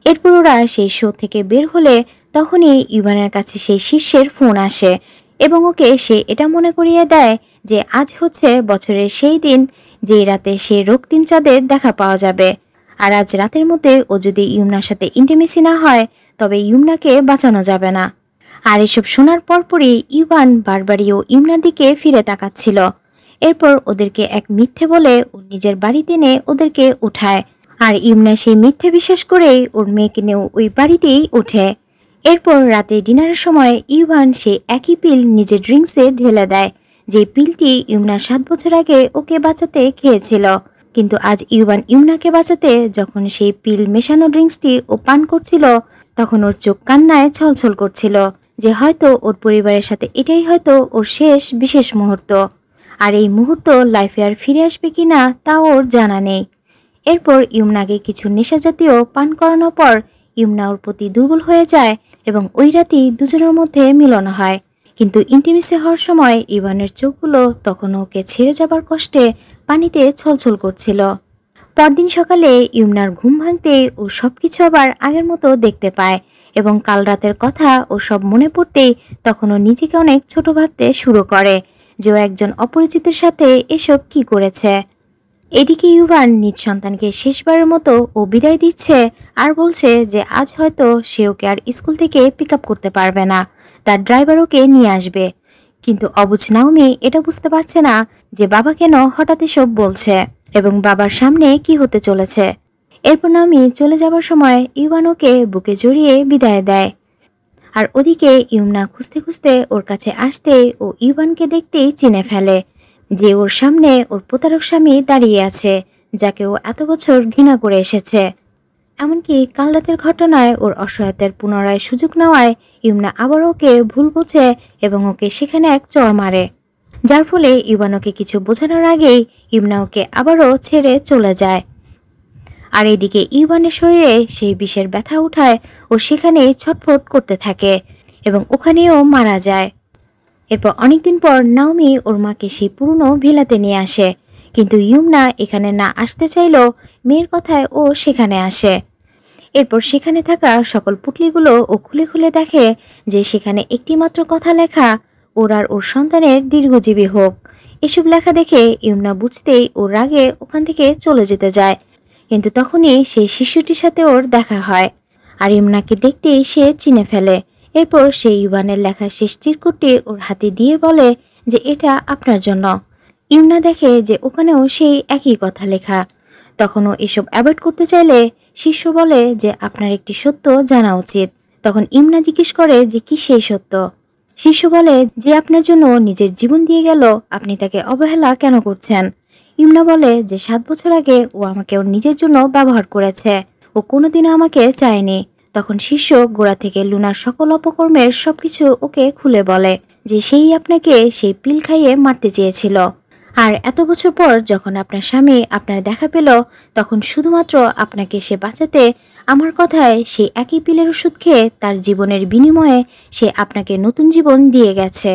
এরপর ওরা সেই শো থেকে বের হলে তখনই ইভানের কাছে সেই শিষ্যের ফোন আসে এবং ওকে সে এটা মনে করিয়ে দেয় যে আজ হচ্ছে বছরের সেই দিন যে রাতে সে রক্তিম চাঁদের দেখা পাওয়া যাবে। আর আজ রাতের মধ্যে ও যদি ইউমনার সাথে ইন্টিমেসি না হয় তবে ইউমনাকে বাঁচানো যাবে না। আর এসব শোনার পরপরই ইভান বারবারই ও ইউমনার দিকে ফিরে তাকাচ্ছিল। এরপর ওদেরকে এক মিথ্যে বলে ও নিজের বাড়িতে এনে ওদেরকে উঠায়। আর ইউমনা সেই মিথ্যে বিশ্বাস করেই ওর মেয়েকে নিয়েও ওই বাড়িতেই ওঠে। এরপর রাতে ডিনারের সময় ইভান সেই একই পিল নিজের ড্রিঙ্কসে ঢেলে দেয়, যে পিলটি ইউমনা 7 বছর আগে ওকে বাঁচাতে খেয়েছিল। কিন্তু আজ ইভান ইউমনাকে বাঁচাতে যখন সেই পিল মেশানো ড্রিঙ্কসটি ও পান করছিল তখন ওর চোখ কান্নায় ছলছল করছিল, যে হয়তো ওর পরিবারের সাথে এটাই হয়তো ওর শেষ বিশেষ মুহূর্ত। আর এই মুহূর্ত লাইফে আর ফিরে আসবে কিনা তা ওর জানা নেই। এরপর ইউমনাকে কিছু নেশা জাতীয় পান করানোর পর ইউমনা ওর প্রতি দুর্বল হয়ে যায় এবং ওই রাতেই দুজনের মধ্যে মিলন হয়। কিন্তু ইন্টিমেসি হওয়ার সময় ইভানের চোখগুলো তখন ওকে ছেড়ে যাবার কষ্টে পানিতে ছলছল করছিল। পরদিন সকালে ইউমনার ঘুম ভাঙতে ও সবকিছু আবার আগের মতো দেখতে পায় এবং কাল রাতের কথা ও সব মনে পড়তেই তখন ও নিজেকে অনেক ছোট ভাবতে শুরু করে যে ও একজন অপরিচিতের সাথে এসব কি করেছে। এদিকে ইভান নিজ সন্তানকে শেষবারের মতো ও বিদায় দিচ্ছে আর বলছে যে আজ হয়তো সে ওকে আর স্কুল থেকে পিক আপ করতে পারবে না, তার ড্রাইভার ওকে নিয়ে আসবে। কিন্তু অবুঝ নাওমি এটা বুঝতে পারছে না যে বাবা কেন হঠাৎ এসব বলছে এবং বাবার সামনে কি হতে চলেছে। এরপর নাওমি চলে যাবার সময় ইভান ওকে বুকে জড়িয়ে বিদায় দেয়। আর ওদিকে ইউমনা খুঁজতে খুঁজতে ওর কাছে আসতে ও ইভানকে দেখতেই চিনে ফেলে যে ওর সামনে ওর প্রতারক স্বামী দাঁড়িয়ে আছে, যাকে ও এত বছর ঘৃণা করে এসেছে। এমনকি কাল রাতের ঘটনায় ওর অসহায়তার পুনরায় সুযোগ নেওয়ায় ইউমনা আবার ওকে ভুল বোঝে এবং ওকে সেখানে এক চড় মারে, যার ফলে ইভান ওকে কিছু বোঝানোর আগেই ইউমনা ওকে আবারও ছেড়ে চলে যায়। আর এদিকে ইভানের শরীরে সেই বিষের ব্যথা উঠায় ও সেখানেই ছটফট করতে থাকে এবং ওখানেও মারা যায়। এরপর অনেকদিন পর নাওমি ওর মাকে সেই পুরনো ভিলাতে নিয়ে আসে, কিন্তু ইউমনা এখানে না আসতে চাইলেও মেয়ের কথায় ও সেখানে আসে। এরপর সেখানে থাকা সকল পুটলিগুলো ও খুলে খুলে দেখে যে সেখানে একটিমাত্র কথা লেখা, ওর আর ওর সন্তানের দীর্ঘজীবী হোক। এসব লেখা দেখে ইউমনা বুঝতেই ওর রাগে ওখান থেকে চলে যেতে যায়, কিন্তু তখনই সেই শিশুটির সাথে ওর দেখা হয় আর ইউমনাকে দেখতেই সে চিনে ফেলে। এরপর সেই ইভানের লেখা শেষ চিরকুটটি ওর হাতে দিয়ে বলে যে এটা আপনার জন্য। ইউমনা দেখে যে ওখানেও সেই একই কথা লেখা। তখনও এসব অ্যাভয়েড করতে চাইলে শিষ্য বলে যে আপনার একটি সত্য জানা উচিত। তখন ইউমনা জিজ্ঞেস করে যে কি সেই সত্য। শিষ্য বলে যে আপনার জন্য নিজের জীবন দিয়ে গেল, আপনি তাকে অবহেলা কেন করছেন। ইউমনা বলে যে 7 বছর আগে ও আমাকে ওর নিজের জন্য ব্যবহার করেছে, ও কোনোদিনও আমাকে চায়নি। তখন শিষ্য গোড়া থেকে লুনার সকল অপকর্মের সবকিছু ওকে খুলে বলে যে সেই আপনাকে সেই পিল খাইয়ে মারতে চেয়েছিল। আর এত বছর পর যখন আপনার স্বামী আপনার দেখা পেল, তখন শুধুমাত্র আপনাকে সে বাঁচাতে আমার কথায় সেই একই পিলের ওষুধ খেয়ে তার জীবনের বিনিময়ে সে আপনাকে নতুন জীবন দিয়ে গেছে।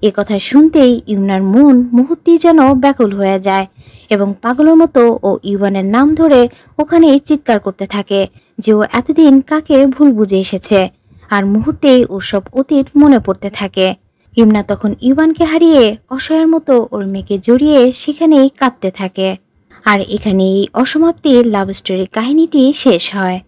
এ কথা শুনতেই ইউনার মন মুহূর্তেই যেন ব্যাকুল হয়ে যায় এবং পাগলের মতো ও ইউয়ানের নাম ধরে ওখানেই চিৎকার করতে থাকে যে ও এতদিন কাকে ভুল বুঝে এসেছে। আর মুহূর্তেই ওর সব অতীত মনে পড়তে থাকে। ইমনা তখন ইউয়ানকে হারিয়ে অসহায়ের মতো ওর মেয়েকে জড়িয়ে সেখানেই কাঁদতে থাকে। আর এখানে এই অসমাপ্তির লাভ স্টোরি কাহিনীটি শেষ হয়।